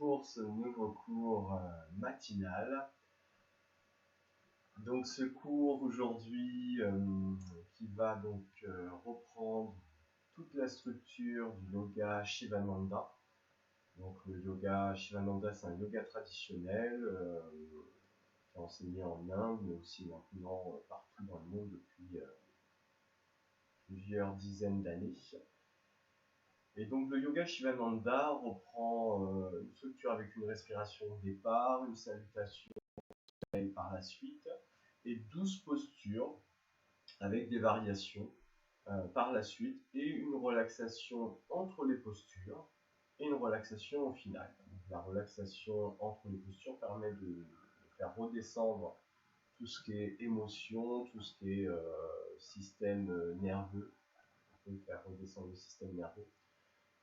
pour ce nouveau cours matinal. Donc ce cours aujourd'hui qui va donc reprendre toute la structure du yoga Shivananda. Donc le yoga Shivananda, c'est un yoga traditionnel qui est enseigné en Inde, mais aussi maintenant partout dans le monde depuis plusieurs dizaines d'années. Et donc le yoga Shivananda reprend une structure avec une respiration au départ, une salutation par la suite, et 12 postures avec des variations par la suite, et une relaxation entre les postures, et une relaxation au final. Donc, la relaxation entre les postures permet de faire redescendre tout ce qui est émotion, tout ce qui est système nerveux. On peut faire redescendre le système nerveux.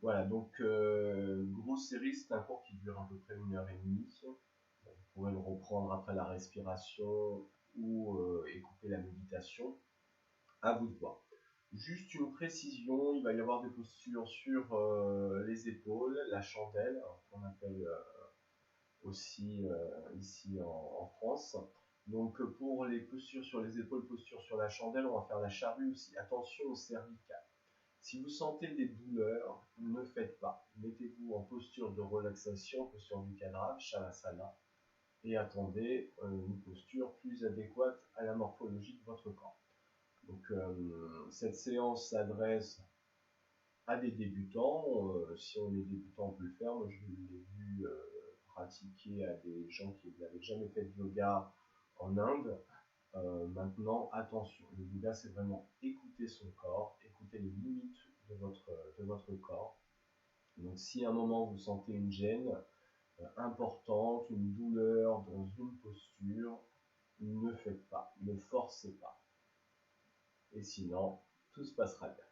Voilà, donc grosse série, c'est un cours qui dure à peu près 1h30. Vous pourrez le reprendre après la respiration ou écouter la méditation, à vous de voir. Juste une précision, il va y avoir des postures sur les épaules, la chandelle, qu'on appelle aussi ici en France. Donc pour les postures sur les épaules, postures sur la chandelle, on va faire la charrue aussi. Attention au cervical. Si vous sentez des douleurs, ne faites pas. Mettez-vous en posture de relaxation, posture du cadavre, Shavasana, et attendez une posture plus adéquate à la morphologie de votre corps. Donc cette séance s'adresse à des débutants. Si on est débutant, on peut le faire. Moi, je l'ai vu pratiquer à des gens qui n'avaient jamais fait de yoga en Inde. Maintenant, attention, le yoga, c'est vraiment écouter son corps, écouter les limites de votre corps. Donc, si à un moment vous sentez une gêne importante, une douleur dans une posture, ne faites pas, ne forcez pas. Et sinon, tout se passera bien.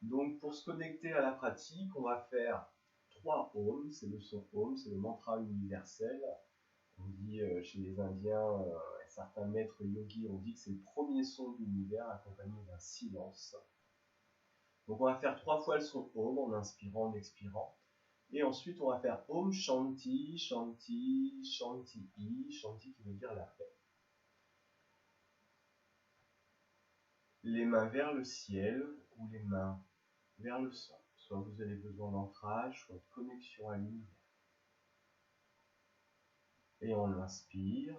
Donc, pour se connecter à la pratique, on va faire 3 Om, c'est le son Om, c'est le mantra universel. On dit chez les Indiens, certains maîtres yogis ont dit que c'est le premier son de l'univers accompagné d'un silence. Donc on va faire 3 fois le son Om en inspirant, en expirant. Et ensuite on va faire Om Shanti, Shanti, Shanti, Shanti qui veut dire la paix. Les mains vers le ciel ou les mains vers le sol. Soit vous avez besoin d'ancrage, soit de connexion à l'univers. Et on inspire.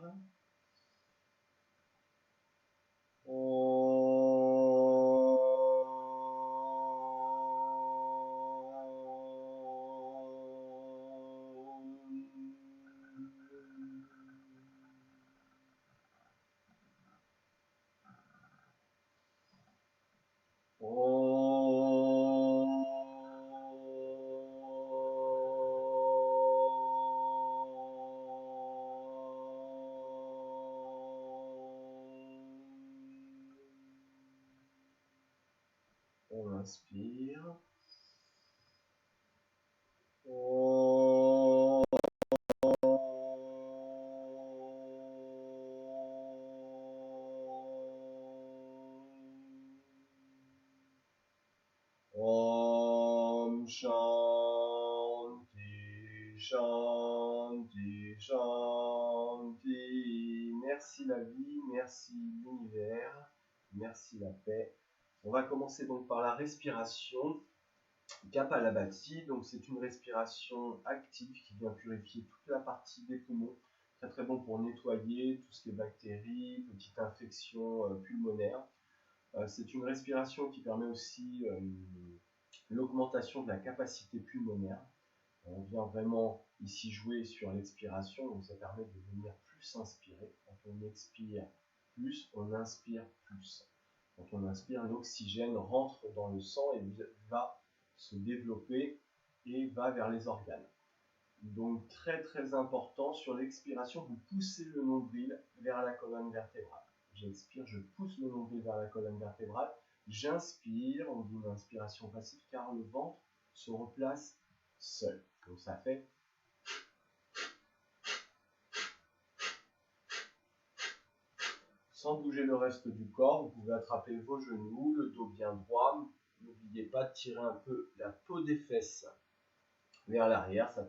On inspire. Om Shanti, Shanti, Shanti. Merci la vie, merci l'univers, merci la paix. On va commencer donc par la respiration. Kapalabhati, donc c'est une respiration active qui vient purifier toute la partie des poumons. Très très bon pour nettoyer tout ce qui est bactéries, petites infections pulmonaires. C'est une respiration qui permet aussi l'augmentation de la capacité pulmonaire. On vient vraiment ici jouer sur l'expiration, donc ça permet de venir plus inspirer. Quand on expire plus, on inspire plus. Quand on inspire, l'oxygène rentre dans le sang et va se développer et va vers les organes. Donc très très important, sur l'expiration, vous poussez le nombril vers la colonne vertébrale. J'expire, je pousse le nombril vers la colonne vertébrale. J'inspire, on dit une inspiration passive car le ventre se replace seul. Donc ça fait sans bouger le reste du corps. Vous pouvez attraper vos genoux, le dos bien droit. N'oubliez pas de tirer un peu la peau des fesses vers l'arrière, ça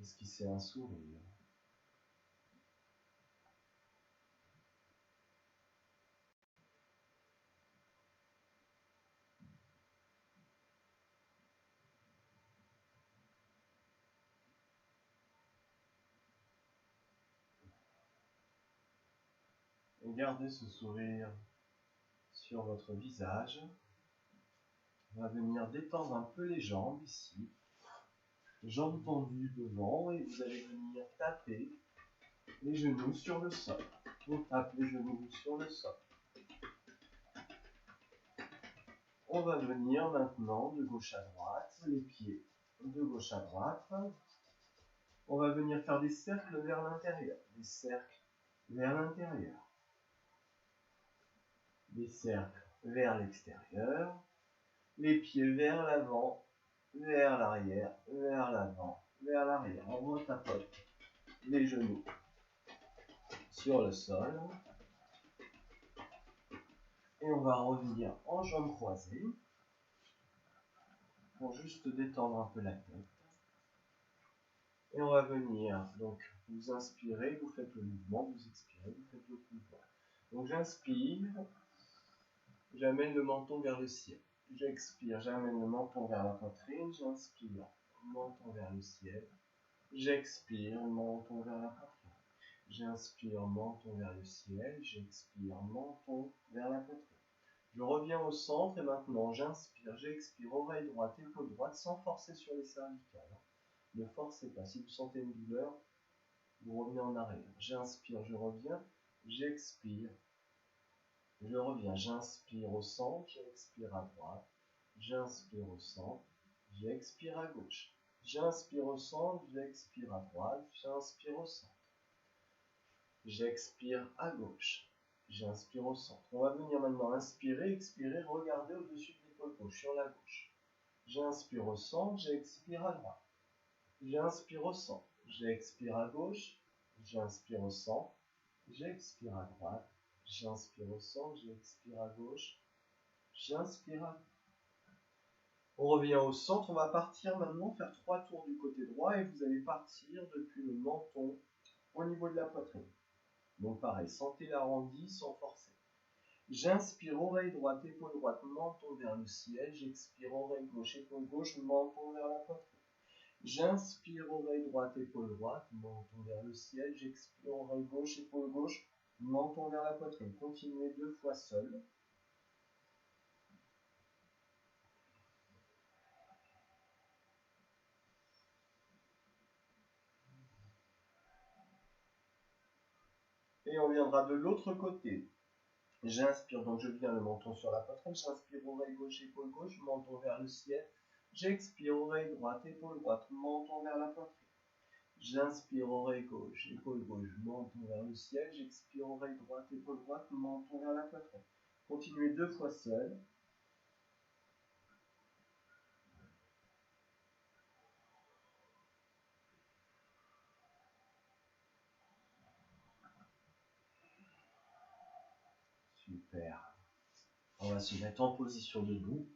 Esquisser un sourire. Et gardez ce sourire sur votre visage. On va venir détendre un peu les jambes ici. Jambes tendues devant et vous allez venir taper les genoux sur le sol. On tape les genoux sur le sol. On va venir maintenant de gauche à droite, les pieds de gauche à droite. On va venir faire des cercles vers l'intérieur, des cercles vers l'intérieur, des cercles vers l'extérieur, les pieds vers l'avant, vers l'arrière, vers l'avant, vers l'arrière. On retapote les genoux sur le sol. Et on va revenir en jambes croisées pour juste détendre un peu la tête. Et on va venir, donc vous inspirez, vous faites le mouvement, vous expirez, vous faites l'autre mouvement. Donc j'inspire, j'amène le menton vers le ciel. J'expire, j'amène le menton vers la poitrine, j'inspire, menton vers le ciel. J'expire, menton vers la poitrine. J'inspire, menton vers le ciel. J'expire, menton vers la poitrine. Je reviens au centre et maintenant j'inspire, j'expire, oreille droite, épaule droite, sans forcer sur les cervicales. Ne forcez pas. Si vous sentez une douleur, vous revenez en arrière. J'inspire, je reviens, j'expire, je reviens, j'inspire au centre, j'expire à droite, j'inspire au centre, j'expire à gauche. J'inspire au centre, j'expire à droite, j'inspire au centre. J'expire à gauche. J'inspire au centre. On va venir maintenant inspirer, expirer, regarder au-dessus de l'épaule gauche, sur la gauche. J'inspire au centre, j'expire à droite. J'inspire au centre, j'expire à gauche. J'inspire au centre, j'expire à droite. J'inspire au centre, j'expire à gauche. J'inspire à droite. On revient au centre, on va partir maintenant, faire 3 tours du côté droit et vous allez partir depuis le menton au niveau de la poitrine. Donc pareil, sentez l'arrondi sans forcer. J'inspire, oreille droite, épaule droite, menton vers le ciel. J'expire, oreille gauche, épaule gauche, menton vers la poitrine. J'inspire, oreille droite, épaule droite, menton vers le ciel. J'expire, oreille gauche, épaule gauche, menton vers la poitrine. Continuez 2 fois seul. Et on viendra de l'autre côté. J'inspire, donc je viens le menton sur la poitrine. J'inspire, oreille gauche, épaule gauche, menton vers le ciel. J'expire, oreille droite, épaule droite, menton vers la poitrine. J'inspire, oreille gauche, épaule gauche, menton vers le ciel. J'expire, oreille droite, épaule droite, menton vers la poitrine. Continuez 2 fois seul. Super. On va se mettre en position debout.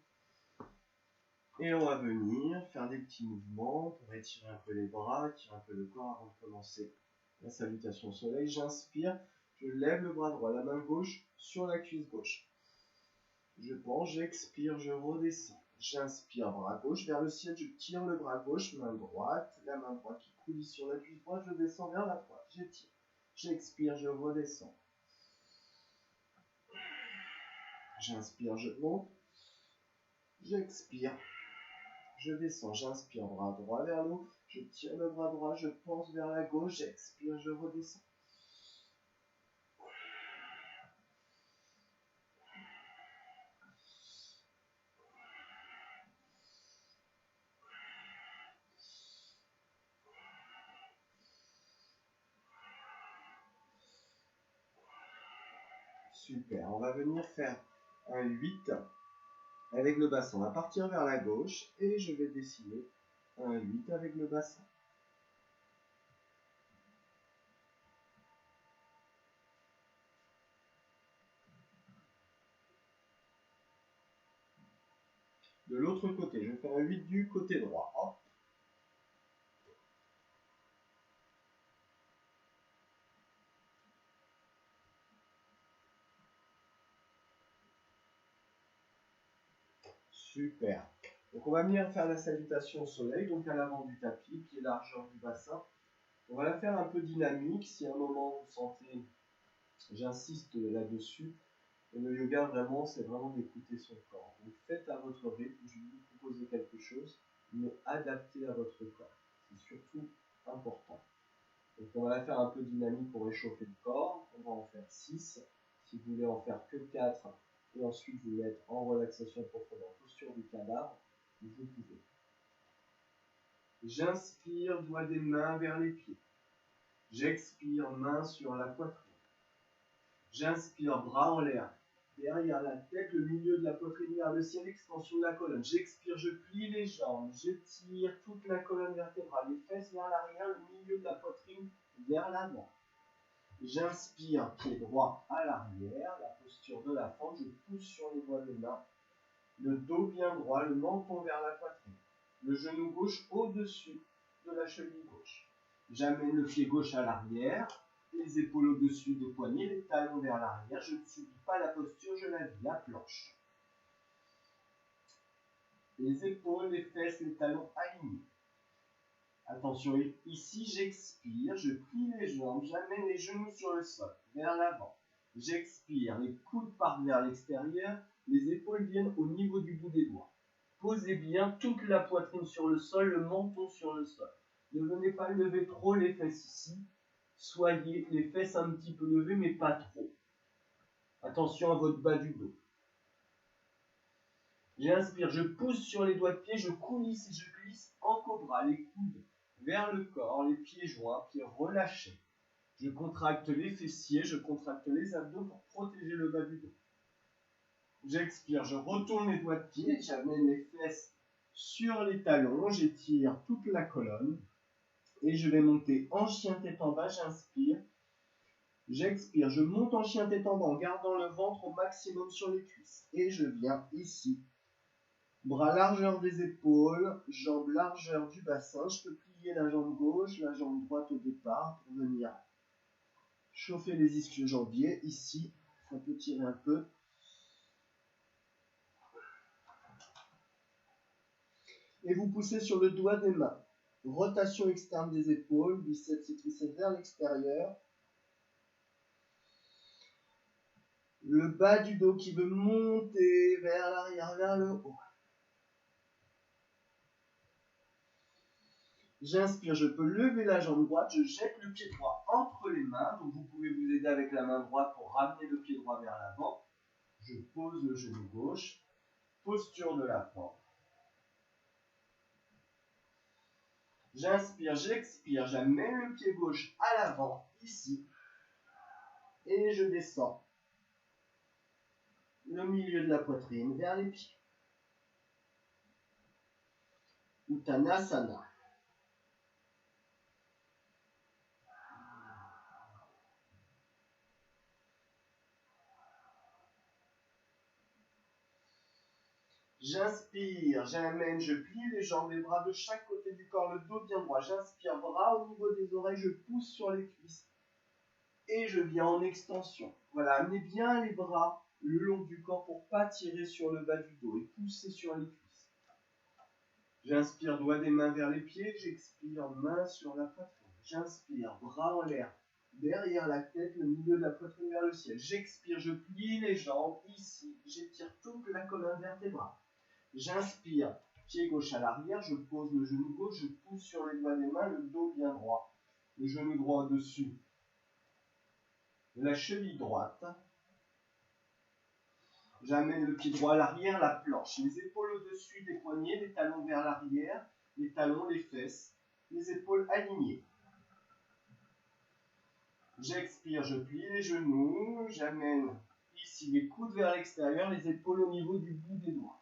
Et on va venir faire des petits mouvements pour étirer un peu les bras, étirer un peu le corps avant de commencer la salutation au soleil. J'inspire, je lève le bras droit, la main gauche sur la cuisse gauche. Je penche, j'expire, je redescends. J'inspire, bras gauche vers le ciel, je tire le bras gauche, main droite, la main droite qui coule sur la cuisse droite, je descends vers la droite, j'étire. J'expire, je redescends. J'inspire, je monte. J'expire. Je descends, j'inspire, bras droit vers le haut, je tire le bras droit, je pense vers la gauche, j'expire, je redescends. Super, on va venir faire un 8 avec le bassin. On va partir vers la gauche et je vais dessiner un 8 avec le bassin. De l'autre côté, je fais un 8 du côté droit. Hop. Super. Donc on va venir faire la salutation au soleil, donc à l'avant du tapis, pied largeur du bassin. On va la faire un peu dynamique. Si à un moment vous sentez, j'insiste là-dessus, le yoga vraiment, c'est vraiment d'écouter son corps. Donc faites à votre rythme, je vais vous proposer quelque chose, mais adapté à votre corps. C'est surtout important. Donc on va la faire un peu dynamique pour réchauffer le corps. On va en faire 6. Si vous voulez en faire que 4, et ensuite vous mettre en relaxation profonde en posture du cadavre, vous pouvez. J'inspire, doigt des mains vers les pieds. J'expire, main sur la poitrine. J'inspire, bras en l'air. Derrière la tête, le milieu de la poitrine vers le ciel, extension de la colonne. J'expire, je plie les jambes. J'étire toute la colonne vertébrale. Les fesses vers l'arrière, le milieu de la poitrine vers l'avant. J'inspire, pied droit à l'arrière, la posture de la fente. Je pousse sur les doigts des mains. Le dos bien droit, le menton vers la poitrine. Le genou gauche au-dessus de la cheville gauche. J'amène le pied gauche à l'arrière, les épaules au-dessus des poignets, les talons vers l'arrière. Je ne subis pas la posture, je la vis, la planche. Les épaules, les fesses, les talons alignés. Attention, ici j'expire, je plie les jambes, j'amène les genoux sur le sol, vers l'avant. J'expire, les coudes partent vers l'extérieur, les épaules viennent au niveau du bout des doigts. Posez bien toute la poitrine sur le sol, le menton sur le sol. Ne venez pas lever trop les fesses ici. Soyez les fesses un petit peu levées, mais pas trop. Attention à votre bas du dos. J'inspire, je pousse sur les doigts de pied, je coulisse et je glisse en cobra, les coudes vers le corps, les pieds joints, pieds relâchés. Je contracte les fessiers, je contracte les abdos pour protéger le bas du dos. J'expire, je retourne les doigts de pied, j'amène les fesses sur les talons, j'étire toute la colonne et je vais monter en chien tête en bas, j'inspire. J'expire, je monte en chien tête en bas en gardant le ventre au maximum sur les cuisses. Et je viens ici. Bras largeur des épaules, jambes largeur du bassin. Je peux plier la jambe gauche, la jambe droite au départ pour venir chauffer les ischio-jambiers. Ici, on peut tirer un peu. Et vous poussez sur le doigt des mains. Rotation externe des épaules, biceps et triceps vers l'extérieur. Le bas du dos qui veut monter vers l'arrière, vers le haut. J'inspire, je peux lever la jambe droite, je jette le pied droit entre les mains. Donc vous pouvez vous aider avec la main droite pour ramener le pied droit vers l'avant. Je pose le genou gauche, posture de la fente. J'inspire, j'expire, j'amène le pied gauche à l'avant, ici. Et je descends le milieu de la poitrine vers les pieds. Uttanasana. J'inspire, j'amène, je plie les jambes, les bras de chaque côté du corps, le dos bien droit. J'inspire, bras au niveau des oreilles, je pousse sur les cuisses. Et je viens en extension. Voilà, amenez bien les bras le long du corps pour ne pas tirer sur le bas du dos et pousser sur les cuisses. J'inspire, doigt des mains vers les pieds, j'expire, main sur la poitrine. J'inspire, bras en l'air, derrière la tête, le milieu de la poitrine vers le ciel. J'expire, je plie les jambes, ici, j'étire toute la colonne vertébrale. J'inspire, pied gauche à l'arrière, je pose le genou gauche, je pousse sur les doigts des mains, le dos bien droit. Le genou droit au-dessus. La cheville droite. J'amène le pied droit à l'arrière, la planche. Les épaules au-dessus des poignets, les talons vers l'arrière, les talons, les fesses, les épaules alignées. J'expire, je plie les genoux, j'amène ici les coudes vers l'extérieur, les épaules au niveau du bout des doigts.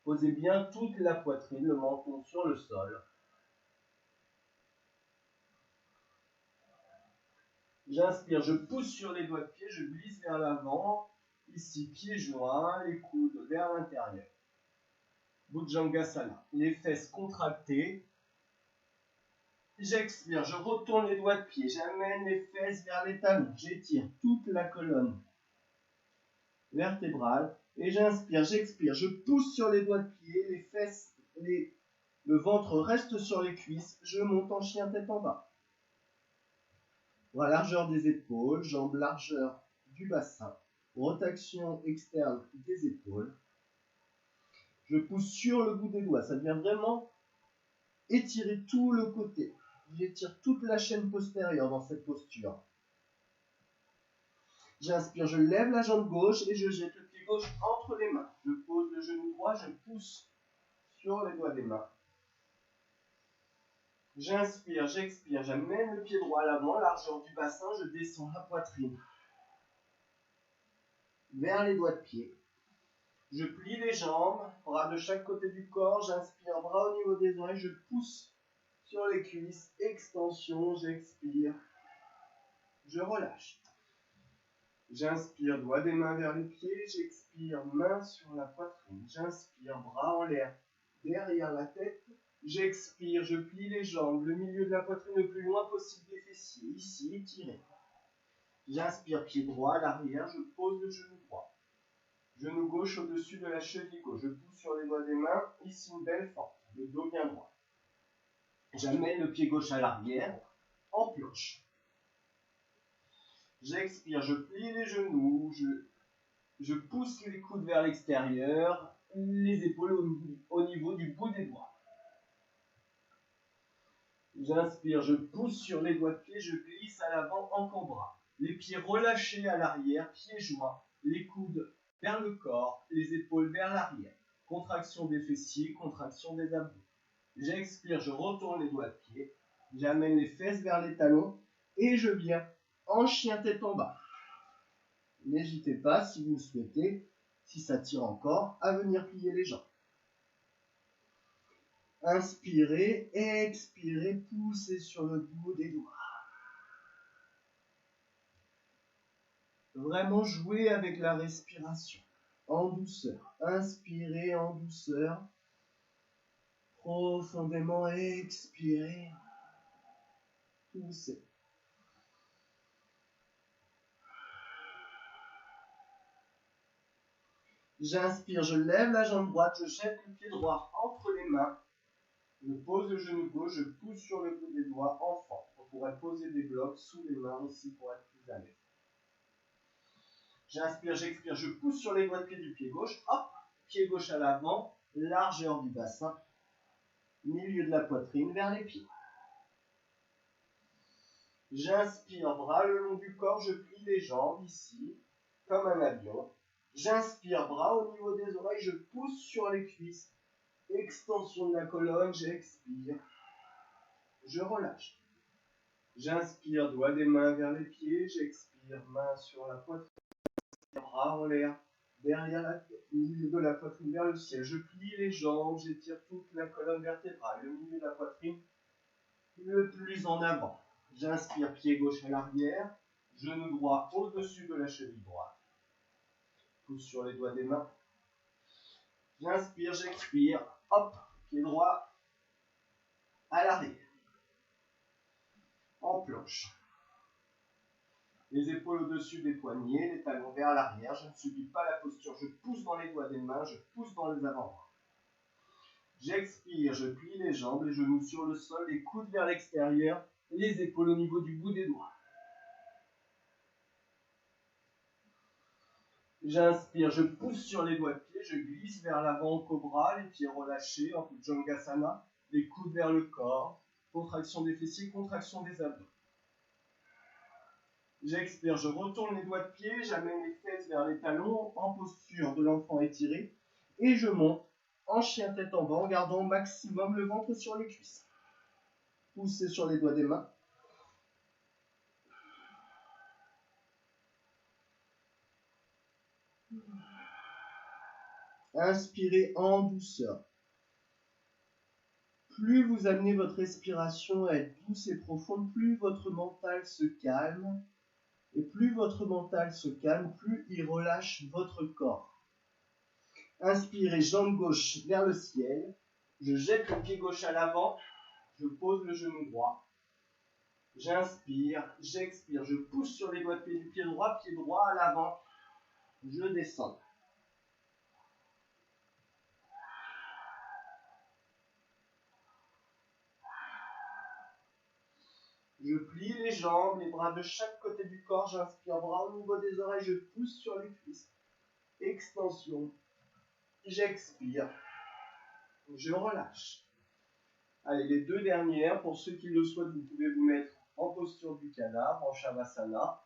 Posez bien toute la poitrine, le menton sur le sol. J'inspire, je pousse sur les doigts de pied, je glisse vers l'avant. Ici, pieds joints, les coudes vers l'intérieur. Bhujangasana. Les fesses contractées. J'expire, je retourne les doigts de pied, j'amène les fesses vers les talons. J'étire toute la colonne vertébrale Et j'inspire, j'expire, je pousse sur les doigts de pied, les fesses, le ventre reste sur les cuisses, je monte en chien tête en bas. Voilà, largeur des épaules, jambes, largeur du bassin, rotation externe des épaules. Je pousse sur le bout des doigts, ça vient vraiment étirer tout le côté. J'étire toute la chaîne postérieure dans cette posture. J'inspire, je lève la jambe gauche et je jette le pied gauche entre les mains. Je pose le genou droit, je pousse sur les doigts des mains. J'inspire, j'expire, j'amène le pied droit à l'avant, largeur du bassin, je descends la poitrine vers les doigts de pied. Je plie les jambes, bras de chaque côté du corps, j'inspire, bras au niveau des oreilles, je pousse sur les cuisses, extension, j'expire, je relâche. J'inspire, doigts des mains vers les pieds, j'expire, main sur la poitrine, j'inspire, bras en l'air, derrière la tête, j'expire, je plie les jambes, le milieu de la poitrine le plus loin possible des fessiers, ici, étiré. J'inspire, pied droit à l'arrière, je pose le genou droit. Genou gauche au-dessus de la cheville gauche, je pousse sur les doigts des mains, ici une belle forme, le dos bien droit. J'amène le pied gauche à l'arrière, en planche. J'expire, je plie les genoux, je pousse les coudes vers l'extérieur, les épaules au niveau du bout des doigts. J'inspire, je pousse sur les doigts de pied, je glisse à l'avant en cobra. Les pieds relâchés à l'arrière, pieds joints, les coudes vers le corps, les épaules vers l'arrière. Contraction des fessiers, contraction des abdos. J'expire, je retourne les doigts de pied, j'amène les fesses vers les talons et je viens en chien tête en bas. N'hésitez pas, si vous le souhaitez, si ça tire encore, à venir plier les jambes. Inspirez, expirez, poussez sur le bout des doigts. Vraiment jouer avec la respiration, en douceur. Inspirez en douceur. Profondément, expirez. Poussez. J'inspire, je lève la jambe droite, je jette le pied droit entre les mains. Je pose le genou gauche, je pousse sur le bout des doigts en fente. On pourrait poser des blocs sous les mains ici pour être plus à l'aise. J'inspire, j'expire, je pousse sur les doigts de pied du pied gauche. Hop, pied gauche à l'avant, largeur du bassin, milieu de la poitrine vers les pieds. J'inspire, bras le long du corps, je plie les jambes ici, comme un avion. J'inspire, bras au niveau des oreilles, je pousse sur les cuisses. Extension de la colonne, j'expire. Je relâche. J'inspire, doigts des mains vers les pieds, j'expire, main sur la poitrine, bras en l'air, derrière la tête, milieu de la poitrine vers le ciel. Je plie les jambes, j'étire toute la colonne vertébrale, le milieu de la poitrine le plus en avant. J'inspire, pied gauche à l'arrière, genou droit au-dessus de la cheville droite. Pousse sur les doigts des mains. J'inspire, j'expire, hop, pied droit à l'arrière. En planche. Les épaules au-dessus des poignets, les talons vers l'arrière. Je ne subis pas la posture. Je pousse dans les doigts des mains, je pousse dans les avant-bras. J'expire, je plie les jambes, les genoux sur le sol, les coudes vers l'extérieur, les épaules au niveau du bout des doigts. J'inspire, je pousse sur les doigts de pied, je glisse vers l'avant au cobra, les pieds relâchés en Bhujangasana, les coudes vers le corps, contraction des fessiers, contraction des abdos. J'expire, je retourne les doigts de pied, j'amène les fesses vers les talons en posture de l'enfant étiré et je monte en chien tête en bas en gardant au maximum le ventre sur les cuisses. Poussez sur les doigts des mains. Inspirez en douceur. Plus vous amenez votre respiration à être douce et profonde, plus votre mental se calme. Et plus votre mental se calme, plus il relâche votre corps. Inspirez, jambe gauche vers le ciel. Je jette le pied gauche à l'avant. Je pose le genou droit. J'inspire, j'expire. Je pousse sur les doigts de pied du pied droit à l'avant. Je descends. Je plie les jambes, les bras de chaque côté du corps. J'inspire, bras au niveau des oreilles. Je pousse sur les cuisses. Extension. J'expire. Je relâche. Allez, les deux dernières. Pour ceux qui le souhaitent, vous pouvez vous mettre en posture du cadavre, en Shavasana,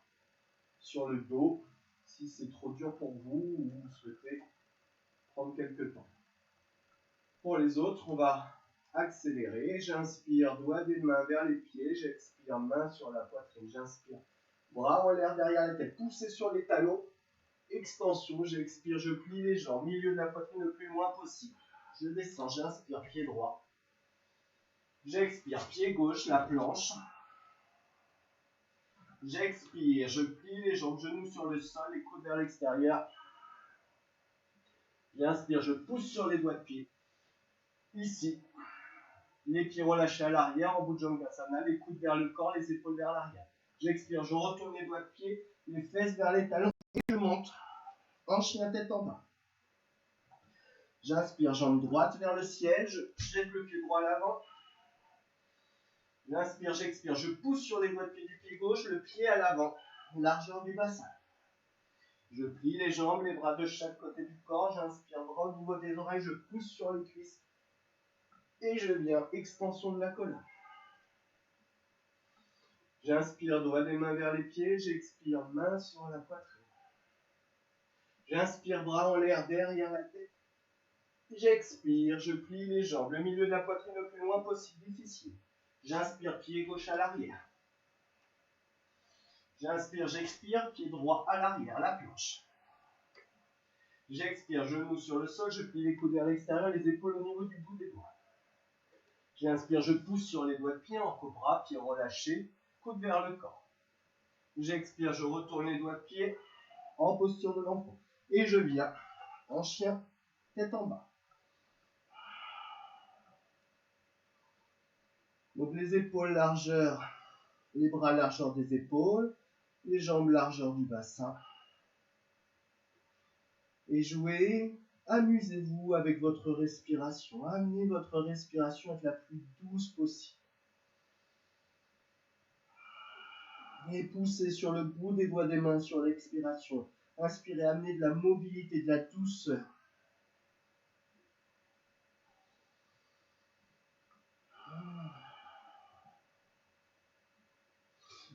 sur le dos, si c'est trop dur pour vous ou vous souhaitez prendre quelques temps. Pour les autres, on va accélérer. J'inspire, doigts des mains vers les pieds. J'expire, main sur la poitrine. J'inspire, bras en l'air derrière la tête. Poussez sur les talons. Extension, j'expire, je plie les jambes. Milieu de la poitrine le plus loin possible. Je descends, j'inspire, pied droit. J'expire, pied gauche, la planche. J'expire, je plie les jambes, genoux sur le sol, les coudes vers l'extérieur. J'inspire, je pousse sur les doigts de pied. Ici, les pieds relâchés à l'arrière en Bhujangasana, les coudes vers le corps, les épaules vers l'arrière. J'expire, je retourne les doigts de pied, les fesses vers les talons et je monte. Hanche la tête en bas. J'inspire, jambe droite vers le ciel, je jette le pied droit à l'avant. J'inspire, j'expire, je pousse sur les doigts de pied du pied gauche, le pied à l'avant, largeur du bassin. Je plie les jambes, les bras de chaque côté du corps, j'inspire, bras au niveau des oreilles, je pousse sur les cuisses. Et je viens, extension de la colonne. J'inspire, doigts des mains vers les pieds, j'expire, main sur la poitrine. J'inspire, bras en l'air derrière la tête. J'expire, je plie les jambes, le milieu de la poitrine le plus loin possible, difficile. J'inspire, pied gauche à l'arrière. J'inspire, j'expire, pied droit à l'arrière, la planche. J'expire, genou sur le sol, je plie les coudes vers l'extérieur, les épaules au niveau du bout des doigts. J'inspire, je pousse sur les doigts de pied en cobra, pied relâché, coude vers le corps. J'expire, je retourne les doigts de pied en posture de l'enfant. Et je viens en chien, tête en bas. Donc les épaules largeur, les bras largeur des épaules, les jambes largeur du bassin. Et jouez, amusez-vous avec votre respiration. Amenez votre respiration à être la plus douce possible. Et poussez sur le bout des doigts des mains sur l'expiration. Inspirez, amenez de la mobilité, de la douceur.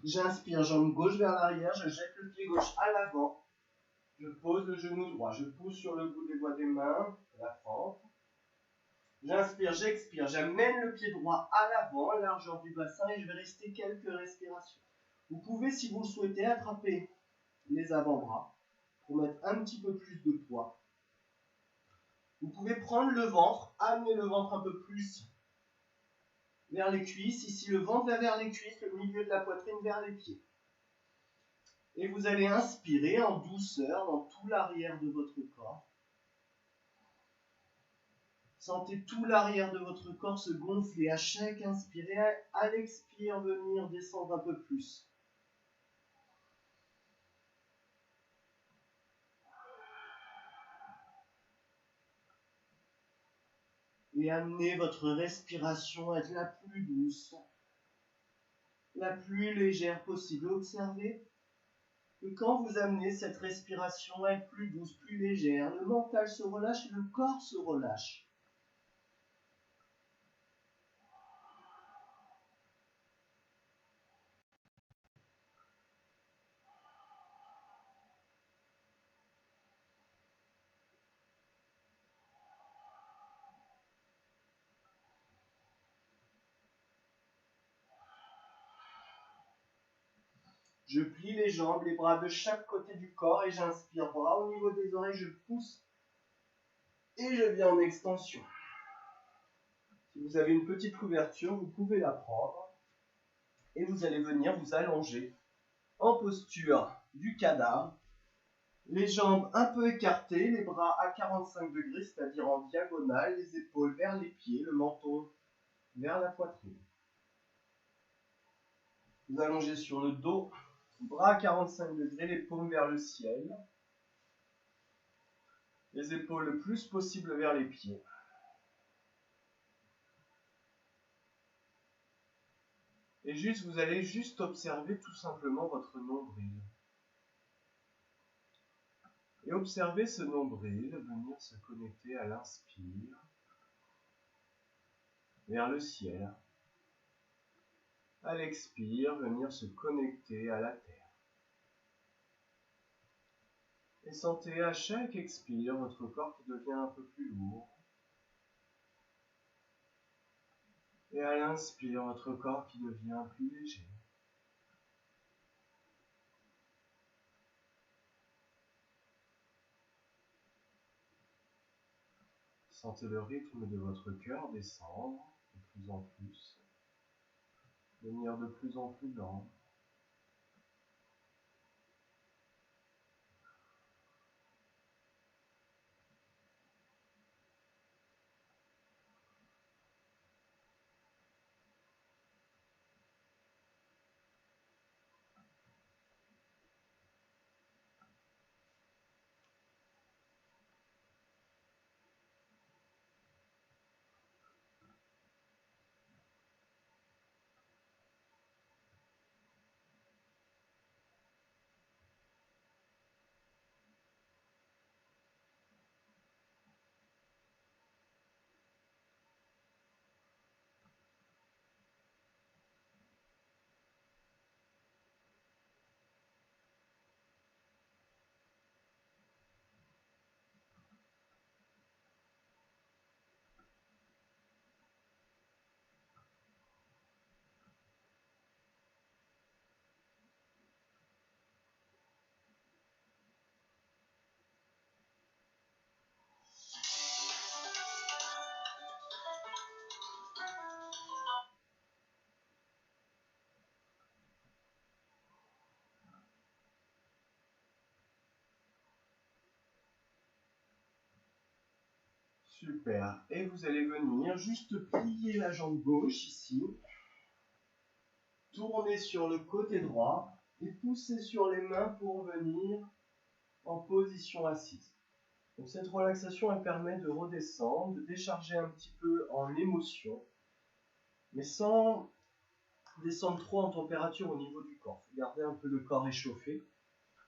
J'inspire, jambe gauche vers l'arrière, je jette le pied gauche à l'avant. Je pose le genou droit, je pousse sur le bout des doigts des mains, la fente. J'inspire, j'expire, j'amène le pied droit à l'avant, largeur du bassin, et je vais rester quelques respirations. Vous pouvez, si vous le souhaitez, attraper les avant-bras pour mettre un petit peu plus de poids. Vous pouvez prendre le ventre, amener le ventre un peu plus vers les cuisses. Ici, le ventre va vers les cuisses, le milieu de la poitrine vers les pieds. Et vous allez inspirer en douceur dans tout l'arrière de votre corps. Sentez tout l'arrière de votre corps se gonfler à chaque inspire, à l'expire venir descendre un peu plus. Et amenez votre respiration à être la plus douce, la plus légère possible. Observez que quand vous amenez cette respiration à être plus douce, plus légère, le mental se relâche et le corps se relâche. Je plie les jambes, les bras de chaque côté du corps et j'inspire, bras au niveau des oreilles, je pousse et je viens en extension. Si vous avez une petite ouverture, vous pouvez la prendre et vous allez venir vous allonger en posture du cadavre, les jambes un peu écartées, les bras à 45 degrés, c'est-à-dire en diagonale, les épaules vers les pieds, le menton vers la poitrine. Vous allongez sur le dos, bras à 45 degrés, les paumes vers le ciel, les épaules le plus possible vers les pieds. Et vous allez juste observer tout simplement votre nombril. Et observez ce nombril venir se connecter à l'inspire vers le ciel. À l'expire, venir se connecter à la terre. Et sentez à chaque expire votre corps qui devient un peu plus lourd. Et à l'inspire, votre corps qui devient plus léger. Sentez le rythme de votre cœur descendre de plus en plus, devenir de plus en plus lent. Super. Et vous allez venir juste plier la jambe gauche ici. Tourner sur le côté droit et pousser sur les mains pour venir en position assise. Donc cette relaxation, elle permet de redescendre, de décharger un petit peu en émotion, mais sans descendre trop en température au niveau du corps. Garder un peu le corps réchauffé.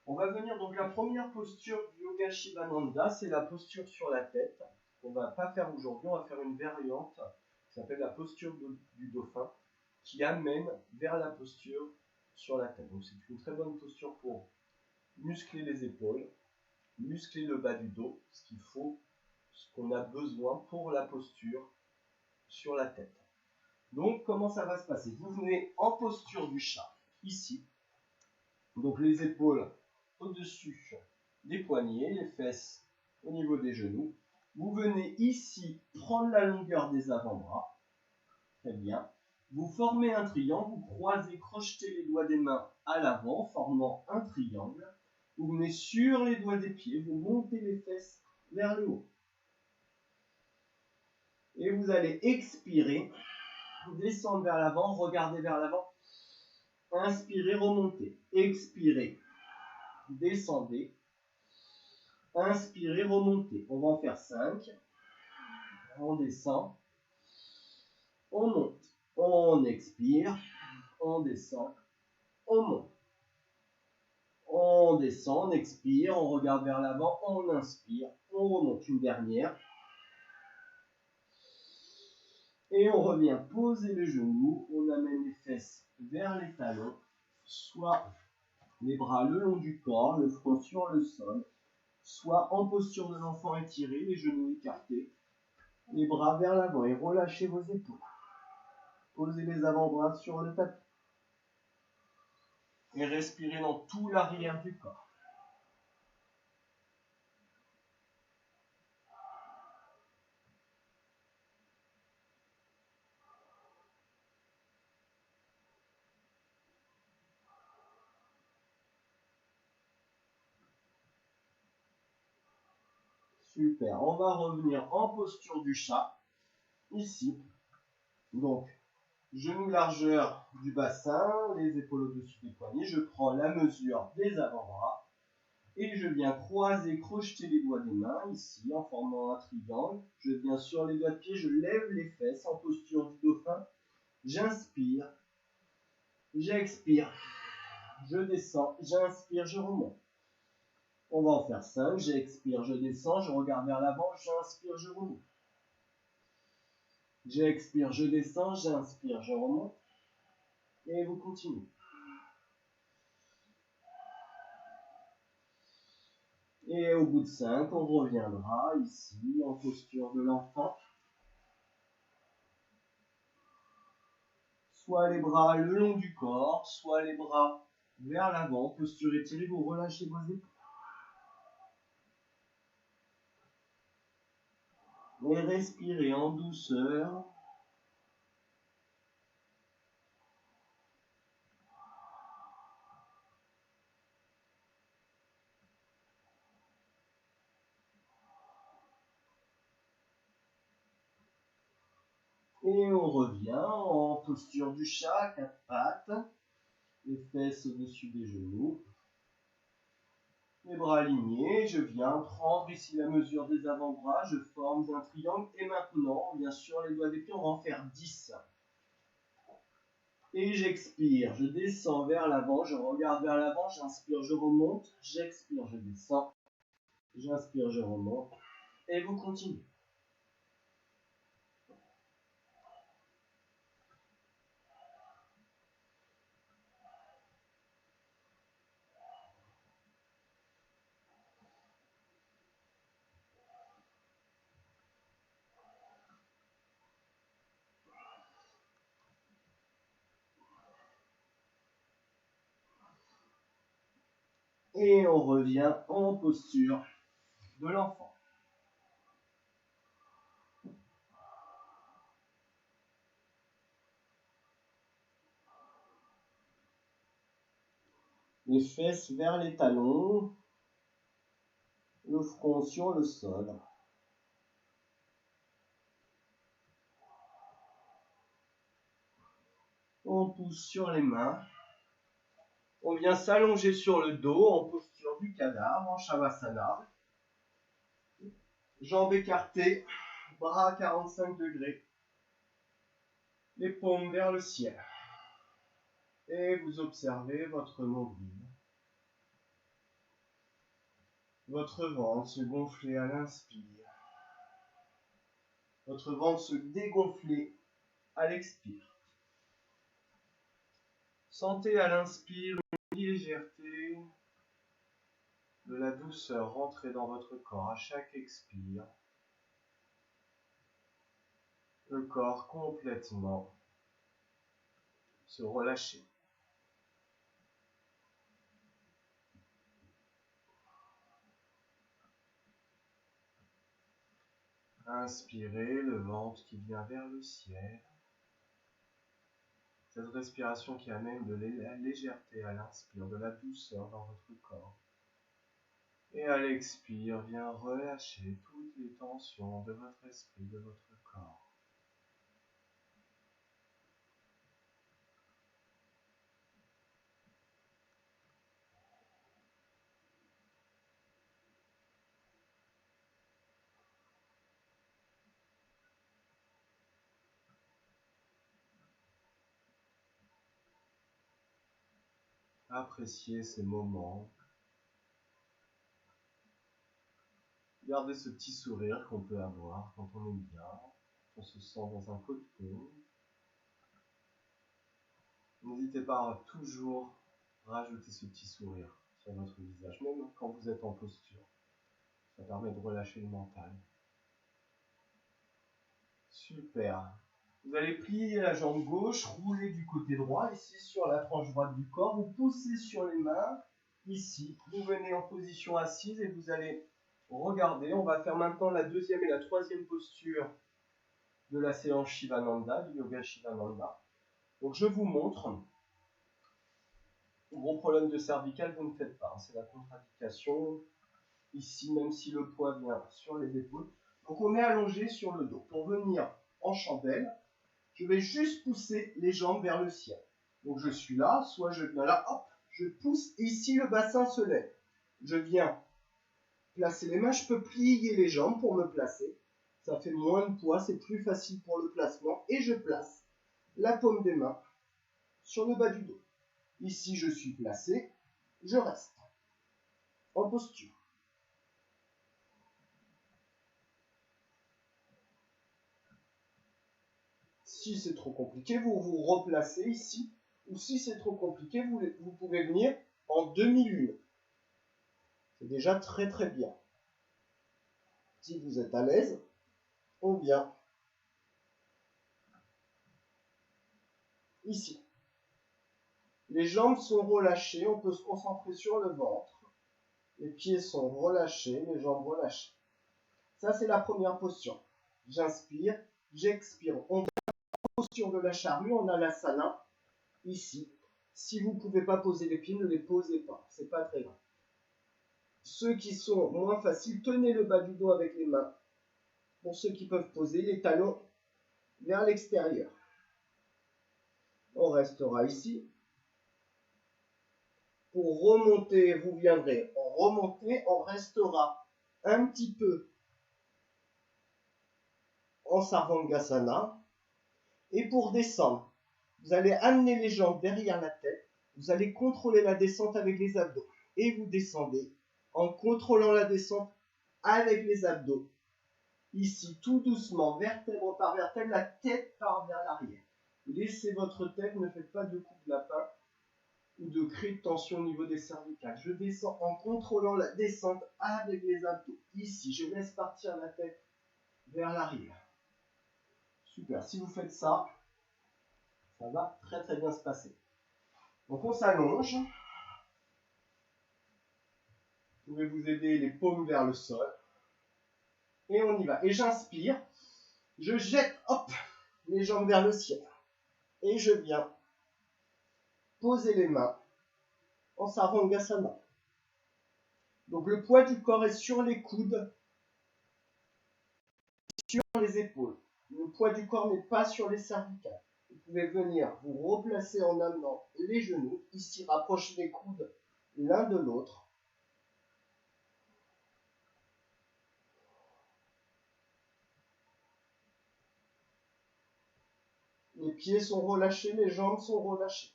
On va venir donc la première posture du Yoga Shivananda, c'est la posture sur la tête. On ne va pas faire aujourd'hui, on va faire une variante qui s'appelle la posture du dauphin, qui amène vers la posture sur la tête. Donc c'est une très bonne posture pour muscler les épaules, muscler le bas du dos, ce qu'il faut, ce qu'on a besoin pour la posture sur la tête. Donc comment ça va se passer? Vous venez en posture du chat, ici. Donc les épaules au-dessus des poignets, les fesses au niveau des genoux. Vous venez ici prendre la longueur des avant-bras. Très bien. Vous formez un triangle, vous croisez, crochetez les doigts des mains à l'avant, formant un triangle. Vous venez sur les doigts des pieds, vous montez les fesses vers le haut. Et vous allez expirer, descendre vers l'avant, regarder vers l'avant. Inspirez, remontez. Expirez, descendez. Inspirez, remontez. On va en faire 5. On descend. On monte. On expire. On descend. On monte. On descend, on expire, on regarde vers l'avant, on inspire, on remonte une dernière. Et on revient poser les genoux, on amène les fesses vers les talons, soit les bras le long du corps, le front sur le sol, soit en posture de l'enfant étiré, les genoux écartés, les bras vers l'avant et relâchez vos épaules. Posez les avant-bras sur le tapis. Et respirez dans tout l'arrière du corps. Super, on va revenir en posture du chat, ici. Donc, genoux largeur du bassin, les épaules au-dessus des poignets. Je prends la mesure des avant-bras et je viens croiser, crocheter les doigts des mains ici en formant un triangle. Je viens sur les doigts de pied, je lève les fesses en posture du dauphin. J'inspire J'expire, je descends, j'inspire, je remonte. On va en faire 5, j'expire, je descends, je regarde vers l'avant, j'inspire, je remonte. J'expire, je descends, j'inspire, je remonte. Et vous continuez. Et au bout de 5, on reviendra ici en posture de l'enfant. Soit les bras le long du corps, soit les bras vers l'avant, posture étirée, vous relâchez vos épaules. Et respirez en douceur. Et on revient en posture du chat, 4 pattes, les fesses au-dessus des genoux. Les bras alignés, je viens prendre ici la mesure des avant-bras, je forme un triangle et maintenant, bien sûr, les doigts des pieds, on va en faire 10. Et j'expire, je descends vers l'avant, je regarde vers l'avant, j'inspire, je remonte, j'expire, je descends, j'inspire, je remonte, et vous continuez. Et on revient en posture de l'enfant. Les fesses vers les talons, le front sur le sol. On pousse sur les mains. On vient s'allonger sur le dos en posture du cadavre, en Shavasana. Jambes écartées, bras à 45 degrés. Les paumes vers le ciel. Et vous observez votre nombril. Votre ventre se gonfler à l'inspire. Votre ventre se dégonfler à l'expire. Sentez à l'inspire une légèreté, de la douceur rentrer dans votre corps à chaque expire. Le corps complètement se relâcher. Inspirez, le ventre qui vient vers le ciel. Cette respiration qui amène de la légèreté à l'inspire, de la douceur dans votre corps. Et à l'expire, vient relâcher toutes les tensions de votre esprit, de votre corps. Appréciez ces moments. Gardez ce petit sourire qu'on peut avoir quand on est bien, on se sent dans un cocon. N'hésitez pas à toujours rajouter ce petit sourire sur votre visage, même quand vous êtes en posture. Ça permet de relâcher le mental. Super. Vous allez plier la jambe gauche, rouler du côté droit, ici sur la tranche droite du corps. Vous poussez sur les mains, ici. Vous venez en position assise et vous allez regarder. On va faire maintenant la deuxième et la troisième posture de la séance Shivananda, du yoga Shivananda. Donc je vous montre. Gros problème de cervical, vous ne faites pas. C'est la contre-indication. Ici, même si le poids vient sur les épaules. Donc on est allongé sur le dos. Pour venir en chandelle, je vais juste pousser les jambes vers le ciel. Donc je suis là, soit je viens là, hop, je pousse, et ici le bassin se lève. Je viens placer les mains, je peux plier les jambes pour me placer. Ça fait moins de poids, c'est plus facile pour le placement. Et je place la paume des mains sur le bas du dos. Ici, je suis placé, je reste en posture. Si c'est trop compliqué, vous vous replacez ici. Ou si c'est trop compliqué, vous pouvez venir en demi-lune. C'est déjà très très bien. Si vous êtes à l'aise, on vient ici. Les jambes sont relâchées, on peut se concentrer sur le ventre. Les pieds sont relâchés, les jambes relâchées. Ça, c'est la première posture. J'inspire, j'expire. On va en posture de la charrue, on a l'asana, ici. Si vous ne pouvez pas poser les pieds, ne les posez pas. Ce n'est pas très grave. Ceux qui sont moins faciles, tenez le bas du dos avec les mains. Pour ceux qui peuvent poser les talons vers l'extérieur. On restera ici. Pour remonter, vous viendrez en remonter, on restera un petit peu en Sarvangasana. Et pour descendre, vous allez amener les jambes derrière la tête, vous allez contrôler la descente avec les abdos. Et vous descendez en contrôlant la descente avec les abdos. Ici, tout doucement, vertèbre par vertèbre, la tête part vers l'arrière. Laissez votre tête, ne faites pas de coup de lapin ou de cri de tension au niveau des cervicales. Je descends en contrôlant la descente avec les abdos. Ici, je laisse partir la tête vers l'arrière. Super, si vous faites ça, ça va très très bien se passer. Donc on s'allonge. Vous pouvez vous aider les paumes vers le sol. Et on y va. Et j'inspire. Je jette, hop, les jambes vers le ciel. Et je viens poser les mains en Sarvangasana. Donc le poids du corps est sur les coudes, sur les épaules. Le poids du corps n'est pas sur les cervicales. Vous pouvez venir vous replacer en amenant les genoux. Ici, rapprochez les coudes l'un de l'autre. Les pieds sont relâchés, les jambes sont relâchées.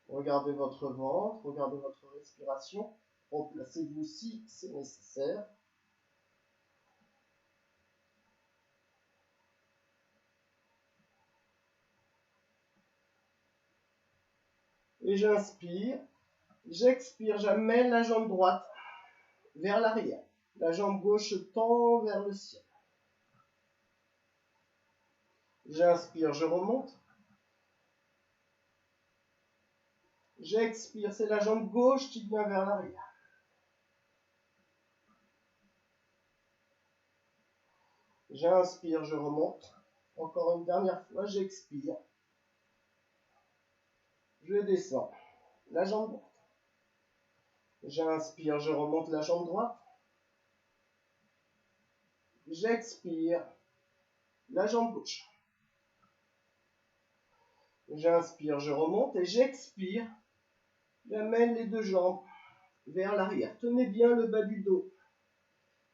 Regardez votre ventre, regardez votre respiration. Replacez-vous si c'est nécessaire. Et j'inspire, j'expire, j'amène la jambe droite vers l'arrière. La jambe gauche tend vers le ciel. J'inspire, je remonte. J'expire, c'est la jambe gauche qui vient vers l'arrière. J'inspire, je remonte. Encore une dernière fois, j'expire. Je descends. La jambe droite. J'inspire, je remonte la jambe droite. J'expire. La jambe gauche. J'inspire, je remonte et j'expire. J'amène les deux jambes vers l'arrière. Tenez bien le bas du dos.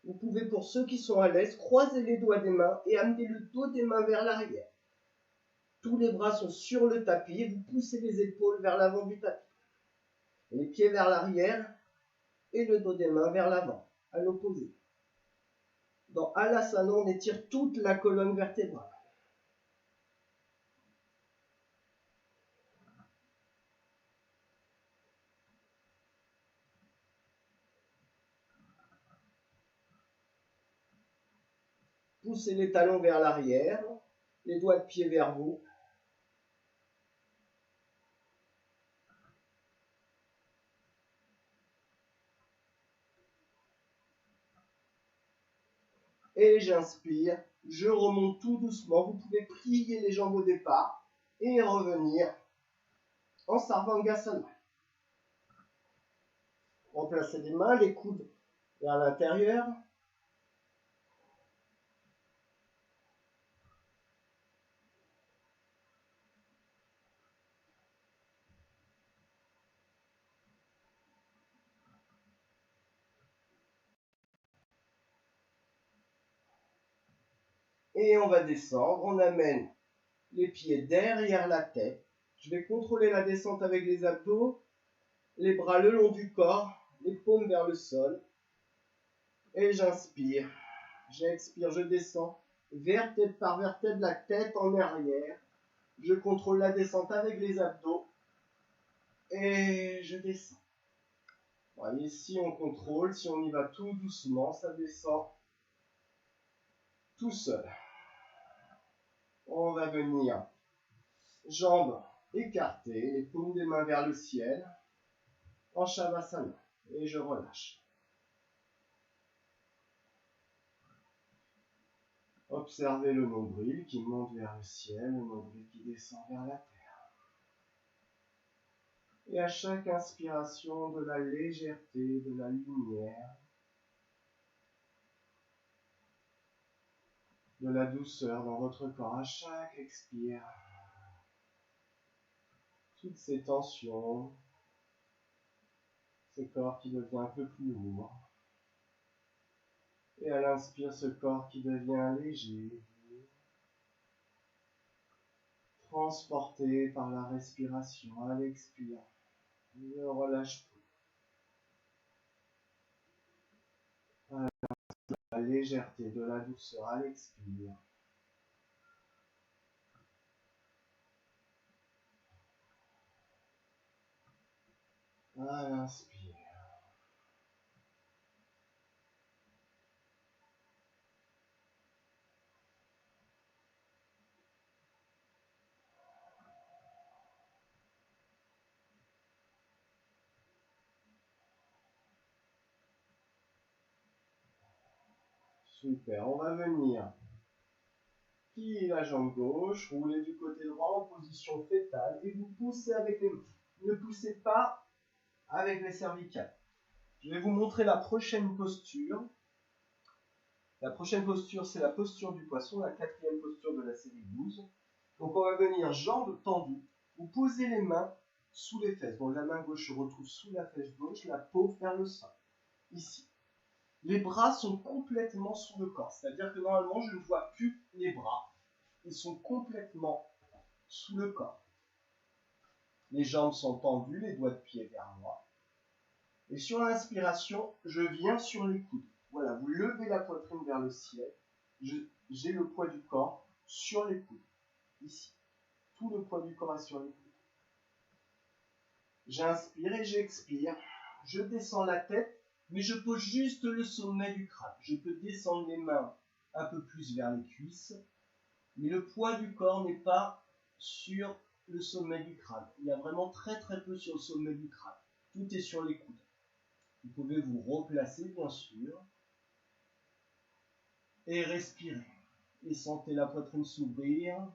Vous pouvez, pour ceux qui sont à l'aise, croiser les doigts des mains et amener le dos des mains vers l'arrière. Tous les bras sont sur le tapis et vous poussez les épaules vers l'avant du tapis. Les pieds vers l'arrière et le dos des mains vers l'avant, à l'opposé. Dans Alasana, on étire toute la colonne vertébrale. Poussez les talons vers l'arrière, les doigts de pied vers vous. Et j'inspire, je remonte tout doucement. Vous pouvez plier les jambes au départ et revenir en Sarvangasana. Remplacez les mains, les coudes vers l'intérieur. Et on va descendre, on amène les pieds derrière la tête. Je vais contrôler la descente avec les abdos, les bras le long du corps, les paumes vers le sol. Et j'inspire, j'expire, je descends, vertèbre par vertèbre, la tête en arrière. Je contrôle la descente avec les abdos et je descends. Voilà, ici on contrôle, si on y va tout doucement, ça descend tout seul. On va venir jambes écartées, les paumes des mains vers le ciel, en Shavasana, et je relâche. Observez le nombril qui monte vers le ciel, le nombril qui descend vers la terre. Et à chaque inspiration, de la légèreté, de la lumière, de la douceur dans votre corps. À chaque expire, toutes ces tensions, ce corps qui devient un peu plus lourd. Et à l'inspire, ce corps qui devient léger, transporté par la respiration. À l'expire, je relâche tout. À la légèreté, de la douceur, à l'expire. À l'inspire. Super, on va venir plier la jambe gauche, rouler du côté droit en position fétale et vous poussez avec les mains. Ne poussez pas avec les cervicales. Je vais vous montrer la prochaine posture. La prochaine posture, c'est la posture du poisson, la quatrième posture de la série 12. Donc on va venir jambes tendues. Vous posez les mains sous les fesses. Donc la main gauche se retrouve sous la fesse gauche, la paume vers le sein. Ici. Les bras sont complètement sous le corps. C'est-à-dire que normalement, je ne vois plus les bras. Ils sont complètement sous le corps. Les jambes sont tendues, les doigts de pied vers moi. Et sur l'inspiration, je viens sur les coudes. Voilà, vous levez la poitrine vers le ciel. J'ai le poids du corps sur les coudes. Ici. Tout le poids du corps est sur les coudes. J'inspire et j'expire. Je descends la tête, mais je pose juste le sommet du crâne. Je peux descendre les mains un peu plus vers les cuisses, mais le poids du corps n'est pas sur le sommet du crâne. Il y a vraiment très très peu sur le sommet du crâne. Tout est sur les coudes. Vous pouvez vous replacer, bien sûr, et respirer. Et sentez la poitrine s'ouvrir.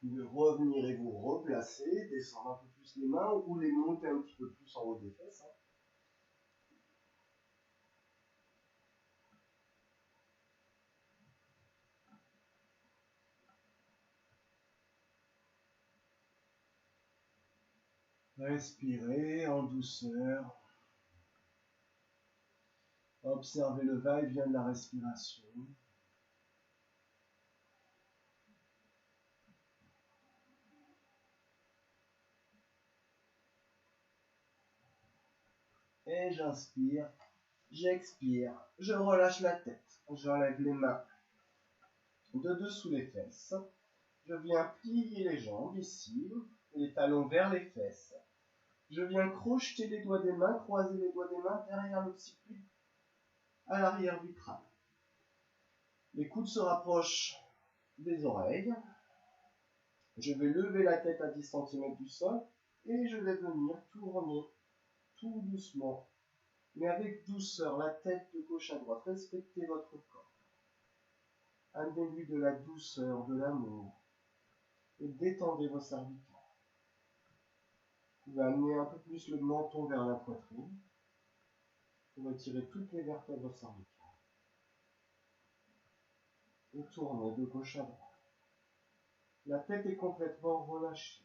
Vous pouvez revenir et vous replacer, descendre un peu plus les mains ou les monter un petit peu plus en haut des fesses. Respirez en douceur. Observez le va-et-vient de la respiration. Et j'inspire, j'expire, je relâche la tête. J'enlève les mains de dessous les fesses. Je viens plier les jambes ici, les talons vers les fesses. Je viens crocheter les doigts des mains, croiser les doigts des mains derrière l'occiput, à l'arrière du crâne. Les coudes se rapprochent des oreilles. Je vais lever la tête à 10 cm du sol et je vais venir tourner tout doucement, mais avec douceur, la tête de gauche à droite. Respectez votre corps. Amenez-lui de la douceur, de l'amour, et détendez vos cervicales. Vous pouvez amener un peu plus le menton vers la poitrine pour étirer toutes les vertèbres cervicales. Et tournez de gauche à droite. La tête est complètement relâchée.